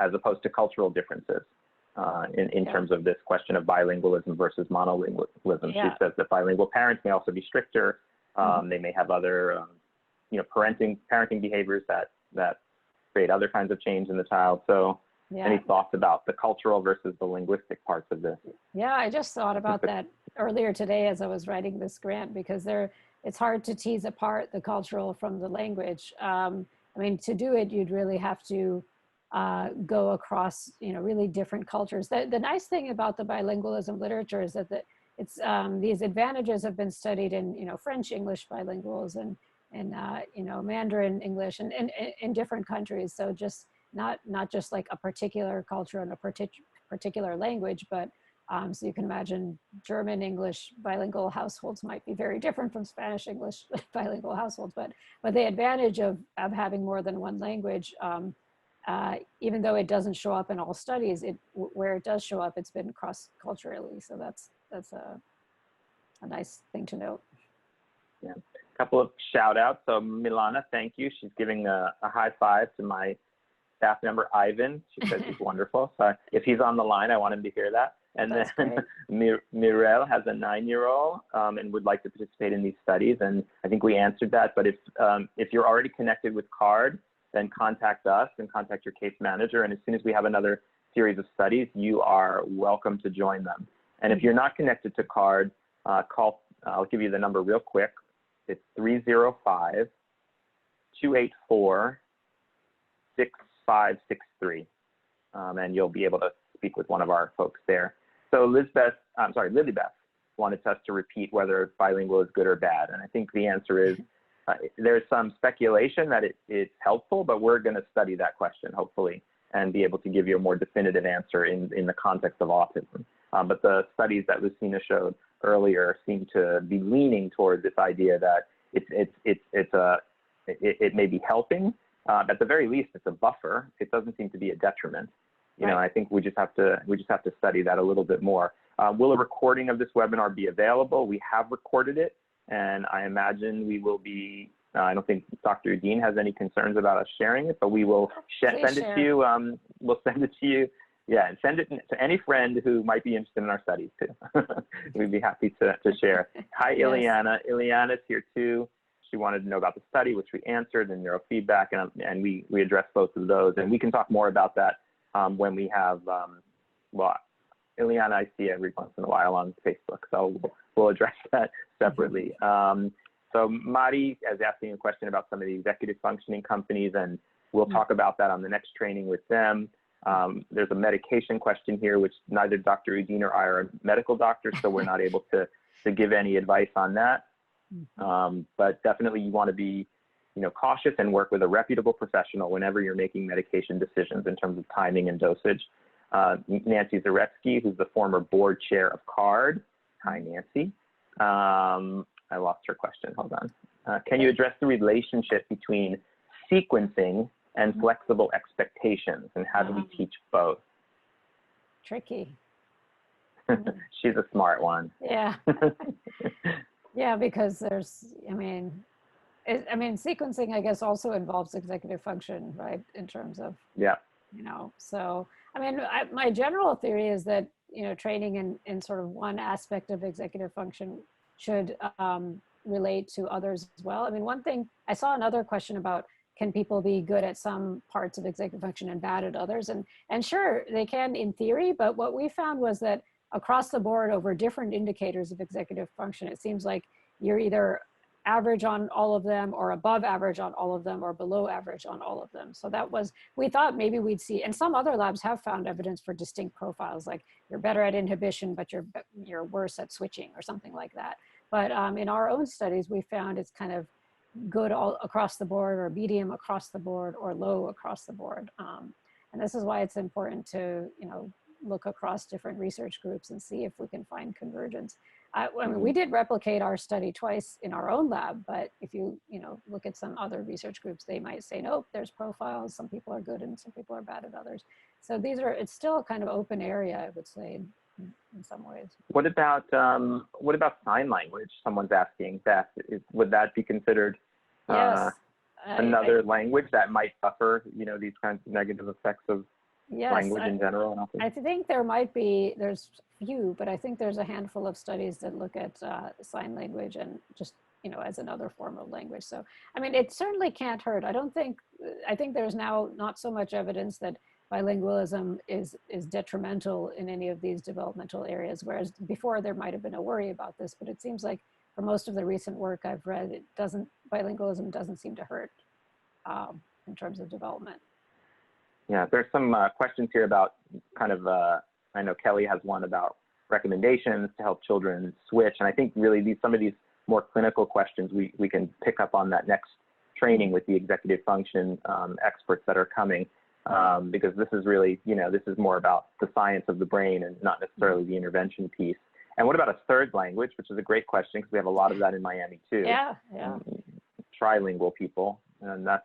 [SPEAKER 1] as opposed to cultural differences in terms of this question of bilingualism versus monolingualism? She says that bilingual parents may also be stricter. They may have other, parenting behaviors that create other kinds of change in the child. So any thoughts about the cultural versus the linguistic parts of this? Yeah,
[SPEAKER 5] I just thought about that earlier today as I was writing this grant, because it's hard to tease apart the cultural from the language. I mean, to do it, you'd really have to go across, really different cultures. The nice thing about the bilingualism literature is that these advantages have been studied in, French English bilinguals and Mandarin English and in different countries. So just not just like a particular culture and a particular language, but so you can imagine German English bilingual households might be very different from Spanish English bilingual households, but the advantage of having more than one language, even though it doesn't show up in all studies, where it does show up, it's been cross-culturally. So that's a nice thing to note.
[SPEAKER 1] Yeah, a couple of shout outs. So Milana, thank you. She's giving a high five to my staff member, Ivan. She says he's wonderful. So if he's on the line, I want him to hear that. And that's then Mirel has a 9-year-old and would like to participate in these studies. And I think we answered that. But if you're already connected with CARD, then contact us and contact your case manager. And as soon as we have another series of studies, you are welcome to join them. And if you're not connected to CARD, I'll give you the number real quick. It's 305-284-6563. And you'll be able to speak with one of our folks there. So Lilybeth wanted us to repeat whether bilingual is good or bad. And I think the answer is there's some speculation that it's helpful, but we're going to study that question, hopefully, and be able to give you a more definitive answer in the context of autism. But the studies that Lucina showed earlier seem to be leaning towards this idea that it may be helping. At the very least, it's a buffer. It doesn't seem to be a detriment. You know, I think we just have to study that a little bit more. Will a recording of this webinar be available? We have recorded it, and I imagine we will be. I don't think Dr. Uddin has any concerns about us sharing it, but we will send it to you. We'll send it to you Yeah, and send it to any friend who might be interested in our studies too. We'd be happy to share. Hi,
[SPEAKER 5] Yes.
[SPEAKER 1] Ileana. Ileana's here too. She wanted to know about the study, which we answered, and neurofeedback, and we addressed both of those. And we can talk more about that when we have, well, Ileana I see every once in a while on Facebook, so we'll address that separately. So Mari is asking a question about some of the executive functioning companies, and we'll talk about that on the next training with them. There's a medication question here, which neither Dr. Uddin or I are medical doctors, so we're not able to give any advice on that. But definitely you want to be, cautious and work with a reputable professional whenever you're making medication decisions in terms of timing and dosage. Nancy Zaretsky, who's the former board chair of CARD. Hi, Nancy. I lost her question. Hold on. Can you address the relationship between sequencing and flexible expectations, and how do we teach both?
[SPEAKER 5] Tricky.
[SPEAKER 1] She's a smart one.
[SPEAKER 5] Yeah. Yeah, because there's, sequencing, I guess, also involves executive function, right? In terms of,
[SPEAKER 1] yeah,
[SPEAKER 5] so, my general theory is that, training in sort of one aspect of executive function should relate to others as well. One thing, I saw another question about, can people be good at some parts of executive function and bad at others? And sure, they can in theory, but what we found was that across the board over different indicators of executive function, it seems like you're either average on all of them or above average on all of them or below average on all of them. So that was, we thought maybe we'd see, and some other labs have found evidence for distinct profiles, like you're better at inhibition, but you're worse at switching or something like that. But in our own studies, we found it's kind of good all across the board, or medium across the board, or low across the board. And this is why it's important to, look across different research groups and see if we can find convergence. We did replicate our study twice in our own lab, but if you, look at some other research groups, they might say, nope, there's profiles. Some people are good and some people are bad at others. So it's still a kind of open area, I would say, in some ways. What
[SPEAKER 1] about sign language? Someone's asking, Beth, would that be considered another language that might suffer, these kinds of negative effects of language in general?
[SPEAKER 5] I think there might be, there's few, but I think there's a handful of studies that look at sign language and just, as another form of language. So, it certainly can't hurt. I think there's now not so much evidence that bilingualism is detrimental in any of these developmental areas, whereas before there might have been a worry about this, but it seems like for most of the recent work I've read, bilingualism doesn't seem to hurt in terms of development.
[SPEAKER 1] Yeah, there's some questions here about kind of, I know Kelly has one about recommendations to help children switch. And I think really some of these more clinical questions, we can pick up on that next training with the executive function experts that are coming, because this is really, this is more about the science of the brain and not necessarily the intervention piece. And what about a third language, which is a great question because we have a lot of that in Miami too.
[SPEAKER 5] Yeah.
[SPEAKER 1] Trilingual people, and that's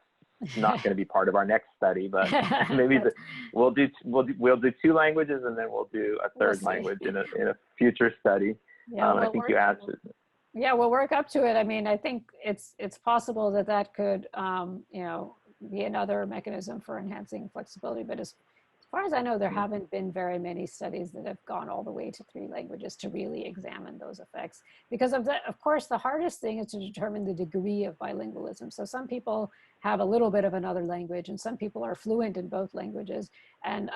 [SPEAKER 1] not going to be part of our next study, but maybe we'll do 2 languages and then we'll do a third language in a future study.
[SPEAKER 5] Yeah,
[SPEAKER 1] I think you asked.
[SPEAKER 5] Yeah, we'll work up to it. I think it's possible that could be another mechanism for enhancing flexibility, but as far as I know, there haven't been very many studies that have gone all the way to 3 languages to really examine those effects. Because of course, the hardest thing is to determine the degree of bilingualism. So some people have a little bit of another language and some people are fluent in both languages. And,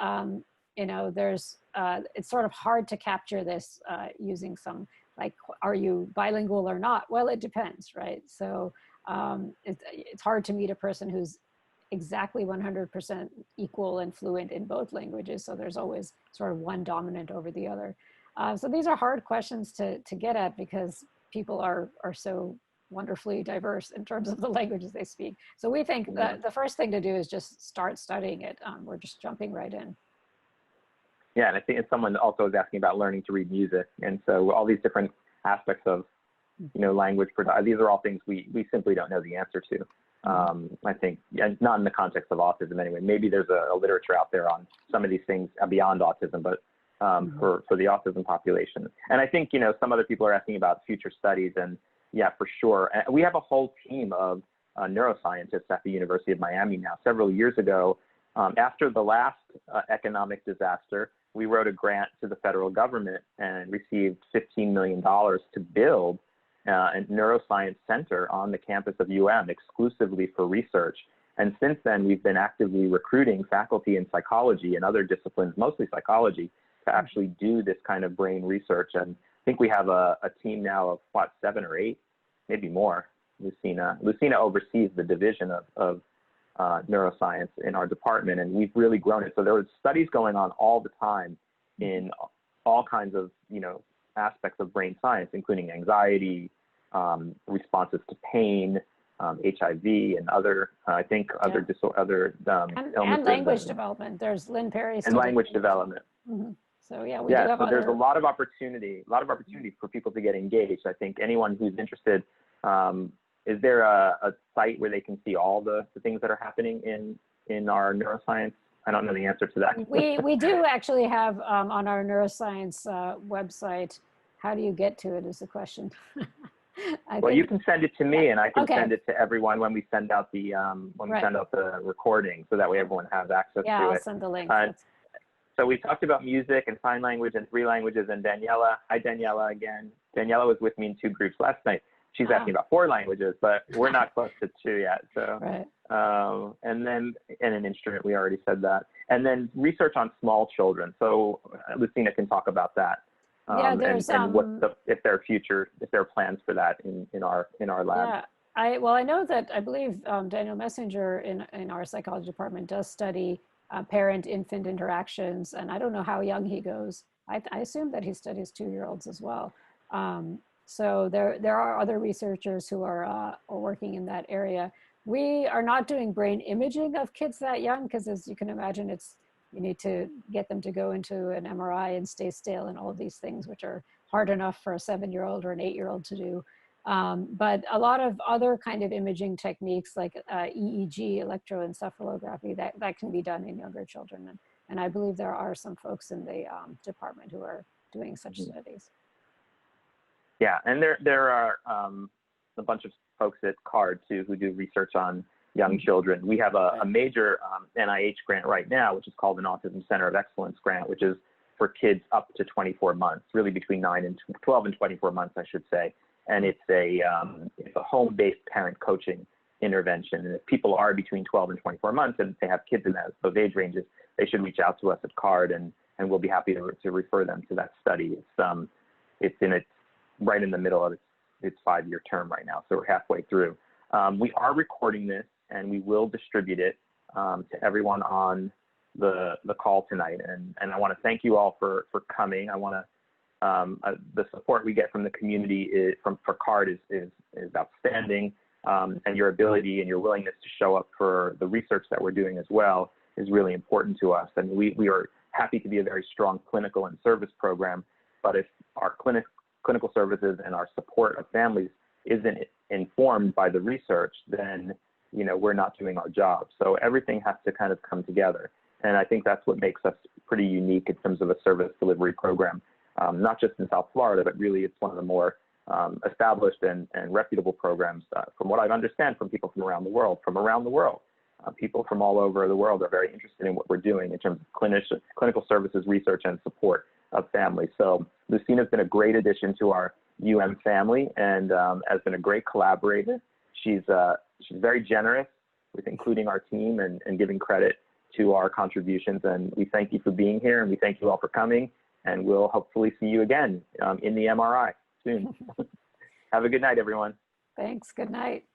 [SPEAKER 5] it's sort of hard to capture this using some, like, are you bilingual or not? Well, it depends, right? So it's hard to meet a person who's exactly 100% equal and fluent in both languages. So there's always sort of one dominant over the other. So these are hard questions to get at because people are so wonderfully diverse in terms of the languages they speak. So we think that the first thing to do is just start studying it. We're just jumping right in.
[SPEAKER 1] Yeah, and I think someone also is asking about learning to read music. And so all these different aspects of, language, these are all things we simply don't know the answer to. I think, not in the context of autism anyway. Maybe there's a literature out there on some of these things beyond autism, but for the autism population. And I think, some other people are asking about future studies, and yeah, for sure. And we have a whole team of neuroscientists at the University of Miami now. Several years ago, After the last economic disaster, we wrote a grant to the federal government and received $15 million to build a neuroscience center on the campus of UM exclusively for research. And since then, we've been actively recruiting faculty in psychology and other disciplines, mostly psychology, to actually do this kind of brain research. And I think we have a team now of, what, 7 or 8, maybe more. Lucina oversees the division of neuroscience in our department, and we've really grown it. So there are studies going on all the time in all kinds of, aspects of brain science, including anxiety, responses to pain, HIV, and other, other illnesses.
[SPEAKER 5] And language development. There's Lynn Perry's.
[SPEAKER 1] And language development.
[SPEAKER 5] Mm-hmm. So yeah, we do have
[SPEAKER 1] there's a lot of opportunity for people to get engaged. I think anyone who's interested, is there a site where they can see all the things that are happening in our neuroscience? I don't know the answer to that.
[SPEAKER 5] We do actually have on our neuroscience website. How do you get to it is the question.
[SPEAKER 1] Well, you can send it to me, and I can
[SPEAKER 5] Okay.
[SPEAKER 1] send it to everyone when we send out the send out the recording, so that way everyone has access
[SPEAKER 5] Yeah,
[SPEAKER 1] to
[SPEAKER 5] I'll
[SPEAKER 1] it.
[SPEAKER 5] send the link.
[SPEAKER 1] So we talked about music and sign language and 3 languages, and Daniela. Hi, Daniela again. Daniela was with me in 2 groups last night. She's asking about 4 languages, but we're not close to 2 yet. So,
[SPEAKER 5] right.
[SPEAKER 1] And then an instrument, we already said that. And then research on small children. So Lucina can talk about that.
[SPEAKER 5] Yeah, there's
[SPEAKER 1] and what if there are plans for that in our lab.
[SPEAKER 5] Yeah, I know that I believe Daniel Messenger in our psychology department does study parent-infant interactions, and I don't know how young he goes. I assume that he studies 2-year-olds as well. So there are other researchers who are working in that area. We are not doing brain imaging of kids that young because, as you can imagine, you need to get them to go into an MRI and stay still and all of these things, which are hard enough for a 7-year-old or an 8-year-old to do. But a lot of other kind of imaging techniques like EEG, electroencephalography, that can be done in younger children. And I believe there are some folks in the department who are doing such studies.
[SPEAKER 1] Yeah, and there are a bunch of folks at CARD too who do research on young children. We have a major NIH grant right now, which is called an Autism Center of Excellence grant, which is for kids up to 24 months, really between 12 and 24 months, I should say. And it's a home-based parent coaching intervention. And if people are between 12 and 24 months and they have kids in those age ranges, they should reach out to us at CARD, and we'll be happy to refer them to that study. It's right in the middle of its 5-year term right now, so we're halfway through. We are recording this, and we will distribute it to everyone on the call tonight. And I want to thank you all for coming. I want to the support we get from the community for CARD is outstanding, and your ability and your willingness to show up for the research that we're doing as well is really important to us. And we are happy to be a very strong clinical and service program, but if our clinical services and our support of families isn't informed by the research, then we're not doing our job. So everything has to kind of come together. And I think that's what makes us pretty unique in terms of a service delivery program, not just in South Florida, but really it's one of the more established and reputable programs, from what I understand from people from around the world. People from all over the world are very interested in what we're doing in terms of clinical services, research, and support of families. So Lucina's been a great addition to our UM family, and has been a great collaborator. She's very generous with including our team and giving credit to our contributions. And we thank you for being here, and we thank you all for coming. And we'll hopefully see you again in the MRI soon. Have a good night, everyone.
[SPEAKER 5] Thanks. Good night.